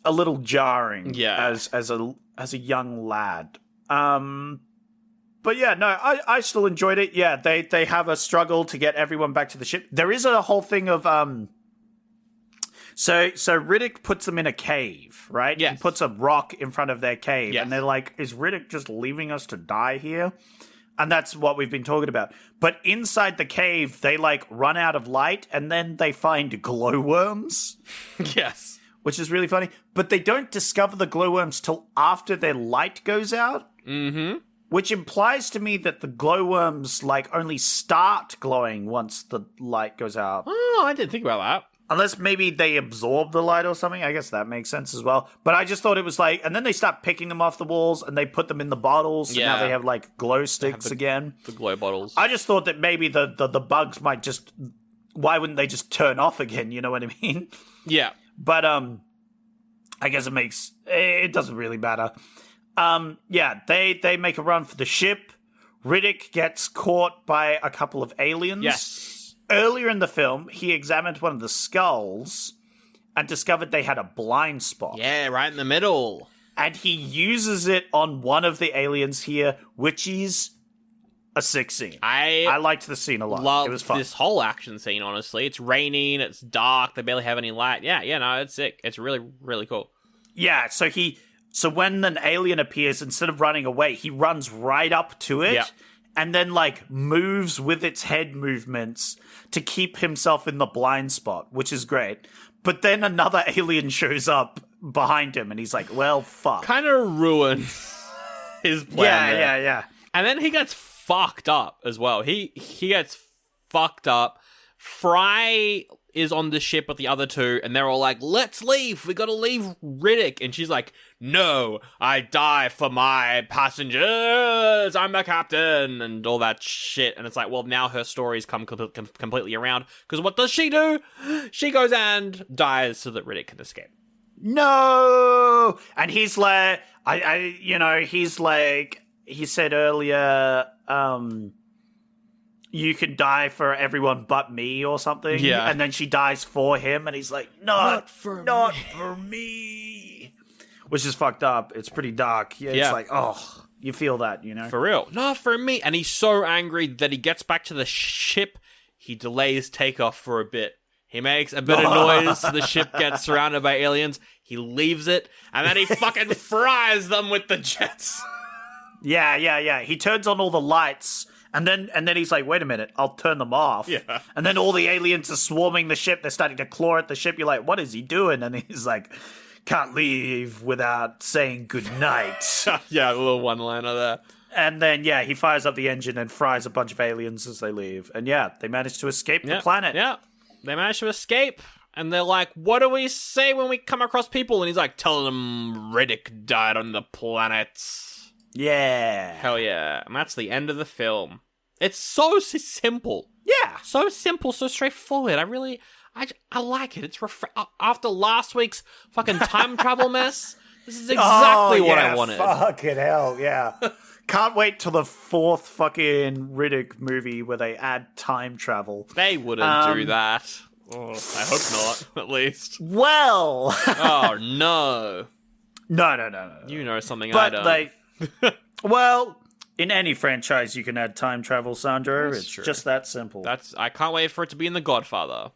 a little jarring as a young lad. But yeah, no, I still enjoyed it. Yeah, they have a struggle to get everyone back to the ship. There is a whole thing of So Riddick puts them in a cave, right? Yes. He puts a rock in front of their cave, and they're like, is Riddick just leaving us to die here? And that's what we've been talking about. But inside the cave, they, run out of light, and then they find glowworms. Yes. Which is really funny. But they don't discover the glowworms till after their light goes out. Mm-hmm. Which implies to me that the glowworms, only start glowing once the light goes out. Oh, I didn't think about that. Unless maybe they absorb the light or something. I guess that makes sense as well. But I just thought it was and then they start picking them off the walls and they put them in the bottles. So now they have glow sticks again. The glow bottles. I just thought that maybe the bugs might just, why wouldn't they just turn off again? You know what I mean? Yeah. But, I guess it doesn't really matter. They make a run for the ship. Riddick gets caught by a couple of aliens. Yes. Earlier in the film, he examined one of the skulls and discovered they had a blind spot. Yeah, right in the middle. And he uses it on one of the aliens here, which is a sick scene. I liked the scene a lot. It was fun. This whole action scene, honestly. It's raining, it's dark, they barely have any light. Yeah, no, it's sick. It's really, really cool. Yeah, so when an alien appears, instead of running away, he runs right up to it. Yeah. And then, moves with its head movements to keep himself in the blind spot, which is great. But then another alien shows up behind him, and he's like, well, fuck. Kind of ruins his plan. Yeah. And then he gets fucked up as well. He gets fucked up. Fry is on the ship with the other two, and they're all like, let's leave. We gotta leave Riddick. And she's like, no, I die for my passengers. I'm the captain. And all that shit. And it's like, well, now her stories come completely around. Because what does she do? She goes and dies so that Riddick can escape. No! And he's like, he's like, he said earlier, you can die for everyone but me or something. Yeah. And then she dies for him, and he's like, not for me. Which is fucked up. It's pretty dark. Yeah, it's like, oh, you feel that, you know? For real. Not for me. And he's so angry that he gets back to the ship. He delays takeoff for a bit. He makes a bit of noise. The ship gets surrounded by aliens. He leaves it. And then he fucking fries them with the jets. Yeah. He turns on all the lights. And then he's like, wait a minute, I'll turn them off. Yeah. And then all the aliens are swarming the ship. They're starting to claw at the ship. You're like, what is he doing? And he's like, can't leave without saying goodnight. Yeah, a little one-liner there. And then, he fires up the engine and fries a bunch of aliens as they leave. And they manage to escape the planet. Yeah, they manage to escape. And they're like, what do we say when we come across people? And he's like, tell them Riddick died on the planet. Yeah. Hell yeah. And that's the end of the film. It's so simple. Yeah. So simple, so straightforward. I like it. It's after last week's fucking time travel mess, this is exactly what I wanted. Fucking hell, yeah. Can't wait till the fourth fucking Riddick movie where they add time travel. They wouldn't do that. Oh, I hope not, at least. Well. Oh, no. No. You know something but I don't. Well, in any franchise you can add time travel, Sandro. That's it's true. just that simple. I can't wait for it to be in The Godfather.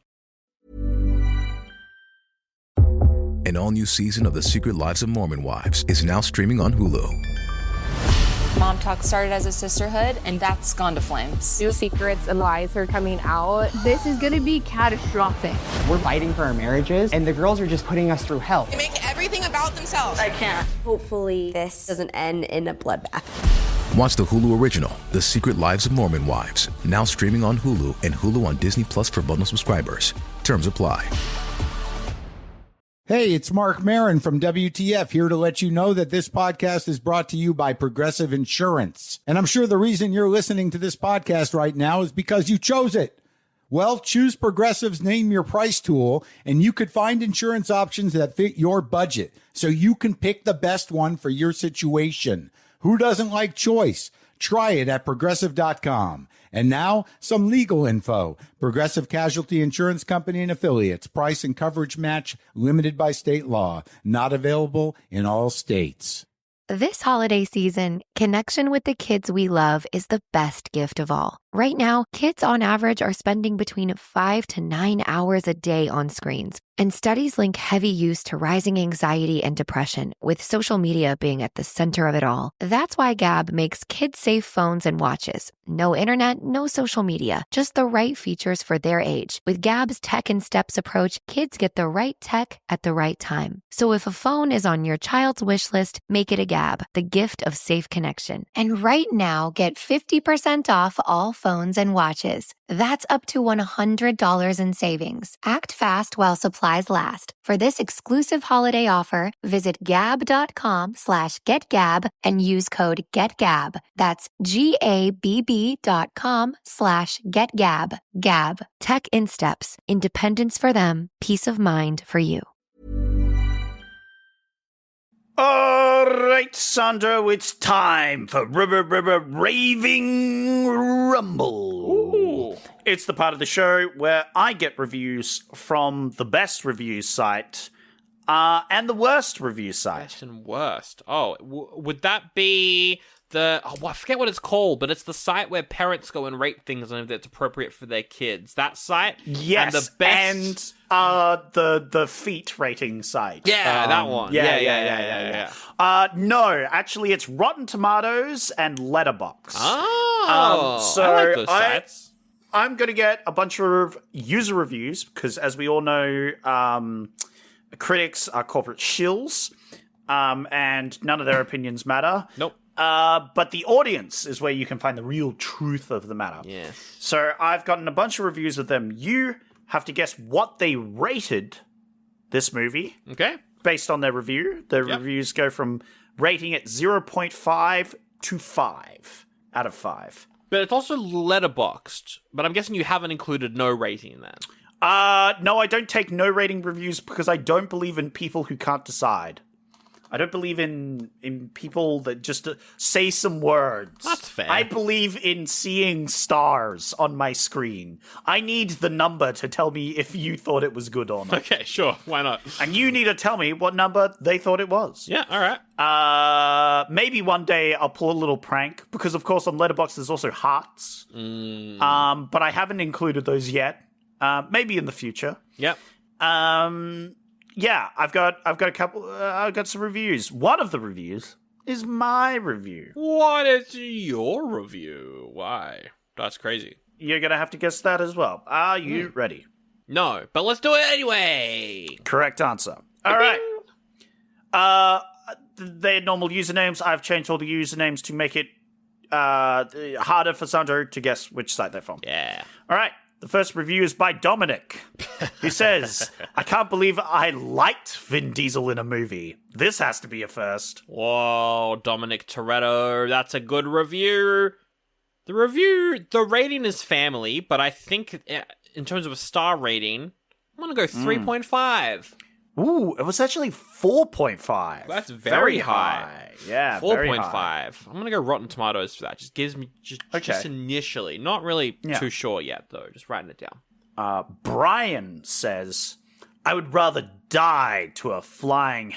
An all-new season of The Secret Lives of Mormon Wives is now streaming on Hulu. Mom Talk started as a sisterhood, and that's gone to flames. New secrets and lies are coming out. This is going to be catastrophic. We're fighting for our marriages, and the girls are just putting us through hell. They make everything about themselves. I can't. Hopefully this doesn't end in a bloodbath. Watch the Hulu original, The Secret Lives of Mormon Wives, now streaming on Hulu and Hulu on Disney Plus for bundle subscribers. Terms apply. Hey, it's Mark Marin from WTF here to let you know that this podcast is brought to you by Progressive Insurance. And I'm sure the reason you're listening to this podcast right now is because you chose it. Well, choose Progressive's Name Your Price tool, and you could find insurance options that fit your budget, so you can pick the best one for your situation. Who doesn't like choice? Try it at Progressive.com. And now, some legal info. Progressive Casualty Insurance Company and Affiliates. Price and coverage match limited by state law. Not available in all states. This holiday season, connection with the kids we love is the best gift of all. Right now, kids on average are spending between 5 to 9 hours a day on screens. And studies link heavy use to rising anxiety and depression, with social media being at the center of it all. That's why Gab makes kid-safe phones and watches. No internet, no social media, just the right features for their age. With Gab's Tech and Steps approach, kids get the right tech at the right time. So if a phone is on your child's wish list, make it a Gab, the gift of safe connection. And right now, get 50% off all phones and watches. That's up to $100 in savings. Act fast while supplies last. For this exclusive holiday offer, visit gab.com/getgab and use code GETGAB. That's GABB.com/getgab. Gab. Tech in steps. Independence for them. Peace of mind for you. All right, Sandro, it's time for Raving Rumble. Ooh. It's the part of the show where I get reviews from the best review site and the worst review site. Best and worst. Oh, would that be I forget what it's called, but it's the site where parents go and rate things and if it's appropriate for their kids. That site? Yes, and the best... and the feet rating site. Yeah, that one. Yeah. No, actually, it's Rotten Tomatoes and Letterboxd. Oh, so I like those sites. I'm going to get a bunch of user reviews because, as we all know, critics are corporate shills, and none of their opinions matter. Nope. But the audience is where you can find the real truth of the matter. Yeah. So I've gotten a bunch of reviews of them. You have to guess what they rated this movie. Okay. Based on their review. The reviews go from rating it 0.5 to 5 out of 5. But it's also letterboxed. But I'm guessing you haven't included no rating in that. No, I don't take no rating reviews because I don't believe in people who can't decide. I don't believe in people that just say some words. That's fair. I believe in seeing stars on my screen. I need the number to tell me if you thought it was good or not. Okay, sure. Why not? And you need to tell me what number they thought it was. Yeah, all right. Maybe one day I'll pull a little prank, because of course on Letterboxd there's also hearts. But I haven't included those yet. Maybe in the future. Yep. Yeah, I've got a couple. I've got some reviews. One of the reviews is my review. What is your review? Why? That's crazy. You're gonna have to guess that as well. Are you ready? No, but let's do it anyway. Correct answer. All right. They're normal usernames. I've changed all the usernames to make it harder for Sandro to guess which site they're from. Yeah. All right. The first review is by Dominic, who says, I can't believe I liked Vin Diesel in a movie. This has to be a first. Whoa, Dominic Toretto. That's a good review. The rating is family, but I think in terms of a star rating, I'm going to go 3.5. Ooh, it was actually 4.5. That's very high. Yeah, 4.5. I'm going to go Rotten Tomatoes for that. Just gives me, just initially. Not really too sure yet, though. Just writing it down. Brian says, I would rather die to a flying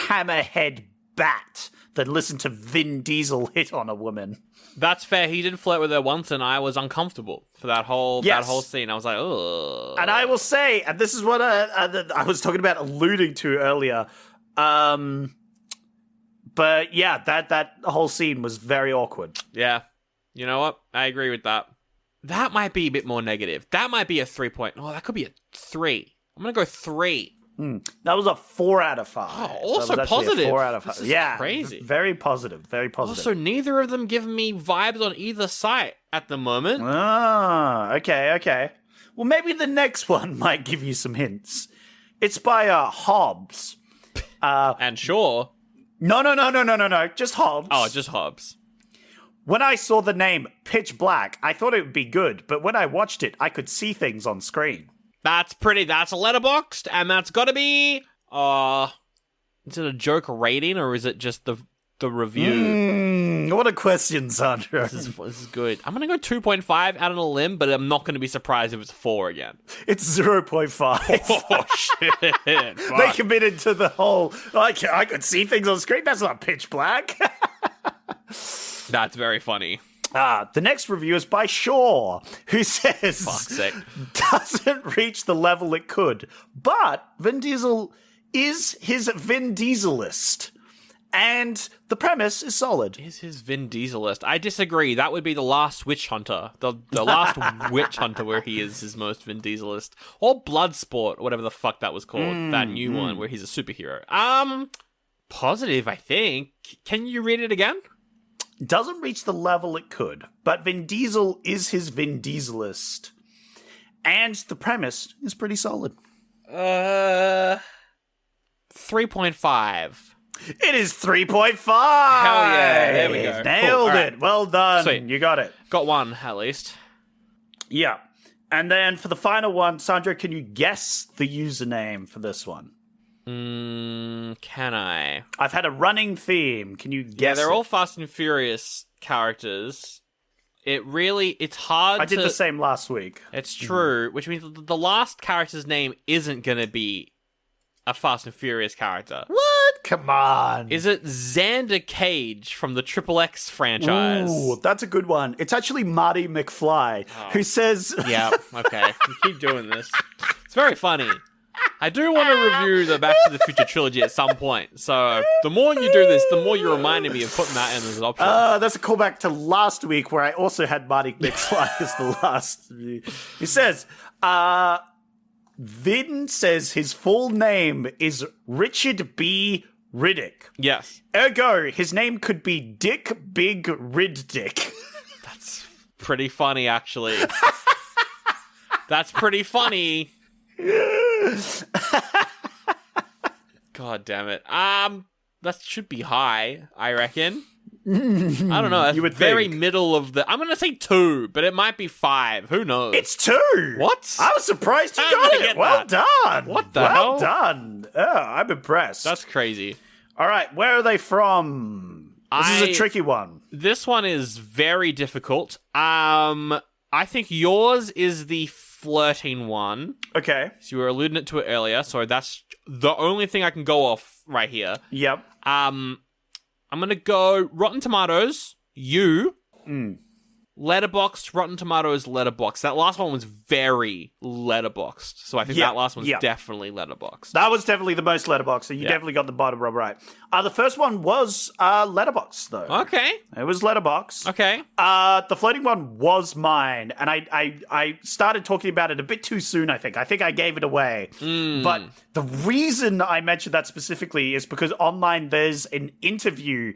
hammerhead bat than listen to Vin Diesel hit on a woman. That's fair. He did flirt with her once, and I was uncomfortable for that whole scene. I was like, ugh. And I will say, and this is what I was talking about, alluding to earlier. But yeah, that whole scene was very awkward. Yeah. You know what? I agree with that. That might be a bit more negative. That might be a 3 point. Oh, that could be a 3. I'm going to go 3. That was a 4 out of 5. Oh, also positive. 4 out of 5. This is crazy. Very positive. Very positive. Also, neither of them give me vibes on either site at the moment. Ah, okay. Well, maybe the next one might give you some hints. It's by Hobbs. And Shaw. No. Just Hobbs. Oh, just Hobbs. When I saw the name Pitch Black, I thought it would be good, but when I watched it, I could see things on screen. That's a Letterboxd, and that's got to be, is it a joke rating, or is it just the review? What a question, Sandro. This is good. I'm going to go 2.5 out on a limb, but I'm not going to be surprised if it's 4 again. It's 0.5. Oh, shit. They committed to the whole, I could see things on screen. That's not Pitch Black. That's very funny. The next review is by Shaw, who says, fuck's sake, doesn't reach the level it could, but Vin Diesel is his Vin Dieselist, and the premise is solid. Is his Vin Dieselist? I disagree. That would be the last Witch Hunter, the last Witch Hunter where he is his most Vin Dieselist, or Bloodsport, whatever the fuck that was called, that new one where he's a superhero. Positive, I think. Can you read it again? Doesn't reach the level it could, but Vin Diesel is his Vin Dieselist. And the premise is pretty solid. 3.5. It is 3.5! Hell yeah, there we go. Nailed cool. it. Right. Well done. Sweet. You got it. Got one, at least. Yeah. And then for the final one, Sandro, can you guess the username for this one? Can I? I've had a running theme. Can you guess? Yeah, they're all Fast and Furious characters. It's hard. I did the same last week. It's true, which means the last character's name isn't going to be a Fast and Furious character. What? Come on. Is it Xander Cage from the XXX franchise? Ooh, that's a good one. It's actually Marty McFly, who says... Yeah, okay. You keep doing this. It's very funny. I do want to review the Back to the Future trilogy at some point. So the more you do this, the more you're reminding me of putting that in as an option. That's a callback to last week where I also had Marty McFly as the last review. He says, Vin says his full name is Richard B. Riddick. Yes. Ergo, his name could be Dick Big Riddick. That's pretty funny, actually. That's pretty funny. God damn it. That should be high, I reckon. I don't know. That's you would very think. middle of the... I'm going to say 2, but it might be 5. Who knows? It's 2. What? I was surprised you got it. Well done. What the hell? Well done. Oh, I'm impressed. That's crazy. All right, where are they from? This is a tricky one. This one is very difficult. I think yours is the flirting one. Okay. So you were alluding to it earlier, so that's the only thing I can go off right here. Yep. I'm gonna go Rotten Tomatoes, you. Letterboxd, Rotten Tomatoes, Letterboxd. That last one was very Letterboxd. So I think that last one's definitely Letterboxd. That was definitely the most Letterboxd. So you definitely got the bottom row right. The first one was Letterboxd, though. Okay. It was Letterboxd. Okay. The floating one was mine, and I started talking about it a bit too soon, I think. I think I gave it away. But the reason I mentioned that specifically is because online there's an interview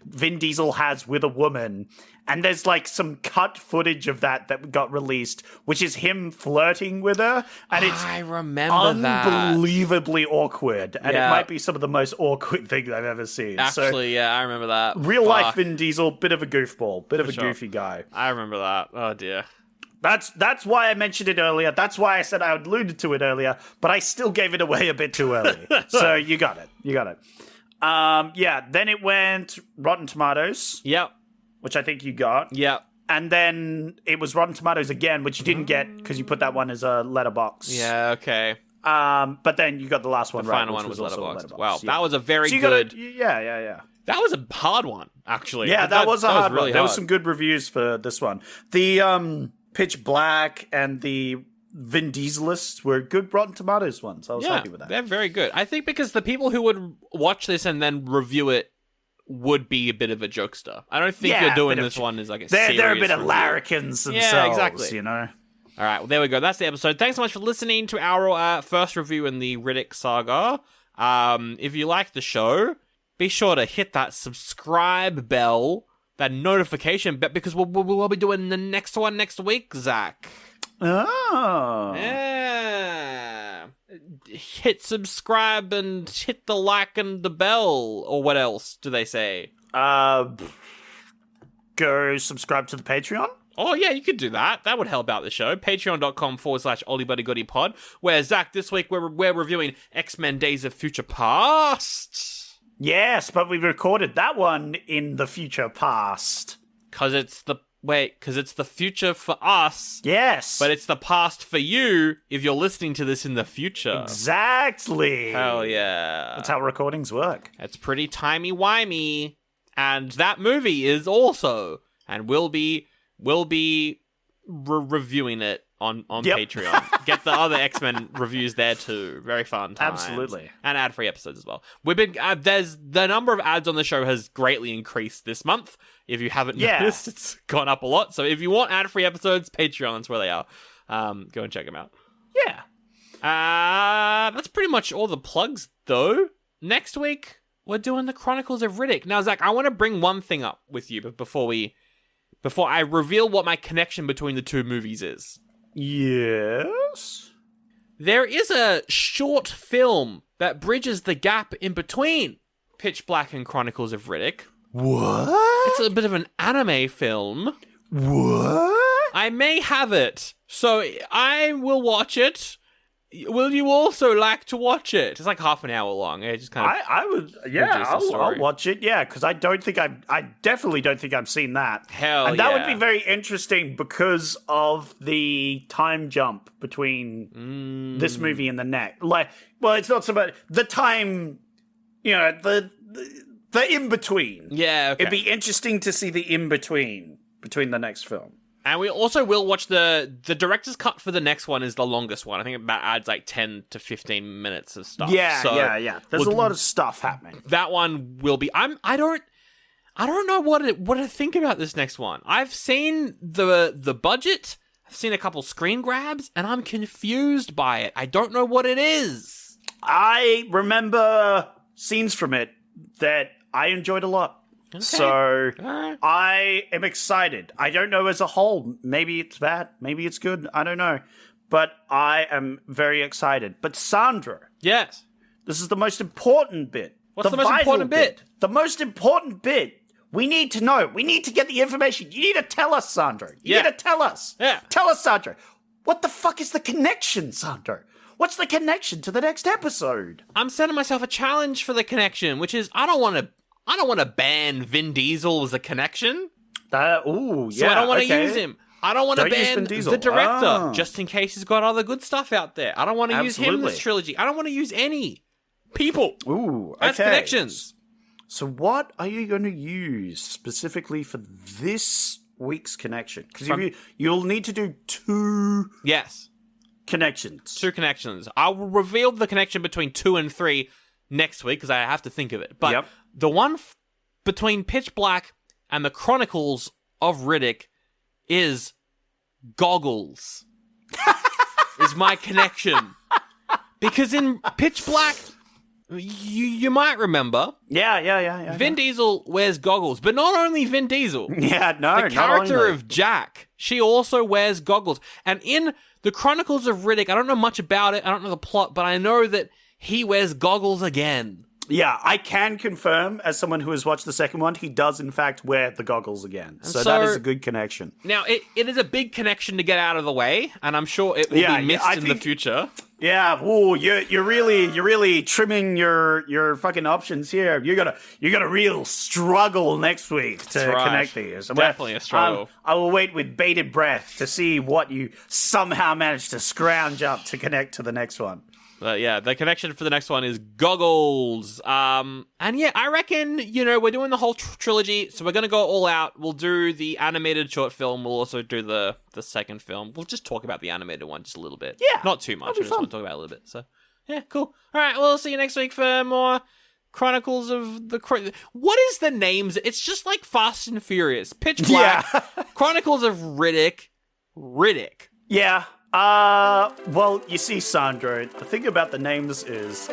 Vin Diesel has with a woman, and there's like some cut footage of that got released, which is him flirting with her, and it's I remember that. Unbelievably awkward, and it might be some of the most awkward things I've ever seen. Actually, I remember that. Real life Vin Diesel, bit of a goofball, bit of a goofy guy. I remember that. Oh dear. That's why I mentioned it earlier. That's why I said I alluded to it earlier, but I still gave it away a bit too early. So you got it. Then it went Rotten Tomatoes. Yep. Which I think you got. Yep. And then it was Rotten Tomatoes again, which you didn't get because you put that one as a letterbox. Yeah, okay. But then you got the last one the right. final one was Letterboxd. Wow, that was a very so good... Yeah. That was a hard one, actually. Yeah, that was a hard really one. There was some good reviews for this one. The Pitch Black and the Vin Dieselists were good Rotten Tomatoes ones. I was happy with that. They're very good. I think because the people who would watch this and then review it would be a bit of a jokester. I don't think you're doing this one as like a serious They're a bit of review. larrikins themselves, yeah, exactly. You know? All right, well, there we go. That's the episode. Thanks so much for listening to our first review in the Riddick saga. If you like the show, be sure to hit that subscribe bell, that notification bell, because we'll be doing the next one next week, Zach. Oh. Yeah. Hit subscribe and hit the like and the bell, or what else do they say? Go subscribe to the Patreon. Oh, yeah, you could do that. That would help out the show. Patreon.com/OldieBuddyGoodie where, Zach, this week we're reviewing X-Men Days of Future Past. Yes, but we recorded that one in the future past. Because it's the future for us. Yes. But it's the past for you if you're listening to this in the future. Exactly. Hell yeah. That's how recordings work. It's pretty timey-wimey. And that movie is also, and we'll be reviewing it on Patreon. Get the other X-Men reviews there too. Very fun times. Absolutely. And ad-free episodes as well. We've been there's the number of ads on the show has greatly increased this month. If you haven't noticed, it's gone up a lot. So if you want ad-free episodes, Patreon's where they are. Go and check them out. Yeah. That's pretty much all the plugs though. Next week we're doing the Chronicles of Riddick. Now, Zach, I want to bring one thing up with you before I reveal what my connection between the two movies is. Yes? There is a short film that bridges the gap in between Pitch Black and Chronicles of Riddick. What? It's a bit of an anime film. What? I may have it, so I will watch it. Will you also like to watch it? It's like half an hour long. It just kind of I'll watch it. Yeah, because I definitely don't think I've seen that. And that would be very interesting because of the time jump between this movie and the next. It's not so much the time. The in between. Yeah, okay. It'd be interesting to see the in between the next film. And we also will watch the director's cut for the next one is the longest one. I think it adds like 10 to 15 minutes of stuff. Yeah. There's a lot of stuff happening. That one will be. I don't know what to think about this next one. I've seen the budget. I've seen a couple screen grabs, and I'm confused by it. I don't know what it is. I remember scenes from it that I enjoyed a lot. Okay. So I am excited. I don't know as a whole. Maybe it's bad. Maybe it's good. I don't know. But I am very excited. But Sandra. Yes. This is the most important bit. What's the most important bit? The most important bit. We need to know. We need to get the information. You need to tell us, Sandra. You need to tell us. Yeah. Tell us, Sandra. What the fuck is the connection, Sandra? What's the connection to the next episode? I'm setting myself a challenge for the connection, which is I don't want to ban Vin Diesel as a connection. So I don't want to use him. I don't want to ban the director, just in case he's got other good stuff out there. I don't want to use him in this trilogy. I don't want to use any people as connections. So what are you going to use specifically for this week's connection? Because you'll need to do two connections. Two connections. I will reveal the connection between 2 and 3 next week because I have to think of it. But the one between Pitch Black and the Chronicles of Riddick is Goggles. Is my connection. Because in Pitch Black, you might remember. Vin Diesel wears goggles, but not only Vin Diesel. The character of Jack, she also wears goggles. And in the Chronicles of Riddick, I don't know much about it. I don't know the plot, but I know that he wears goggles again. Yeah, I can confirm, as someone who has watched the second one, he does in fact wear the goggles again. So that is a good connection. Now, it is a big connection to get out of the way, and I'm sure it will be missed in the future. Yeah, you're really trimming your fucking options here. You're gonna real struggle next week to connect these. Definitely a struggle. I will wait with bated breath to see what you somehow manage to scrounge up to connect to the next one. The connection for the next one is Goggles. And I reckon, we're doing the whole trilogy, so we're going to go all out. We'll do the animated short film. We'll also do the second film. We'll just talk about the animated one just a little bit. Yeah. Not too much. I just want to talk about it a little bit. So, yeah, cool. All right, we'll see you next week for more Chronicles of the... What is the names? It's just like Fast and Furious. Pitch Black. Chronicles of Riddick. Yeah. Well, you see, Sandro, the thing about the names is,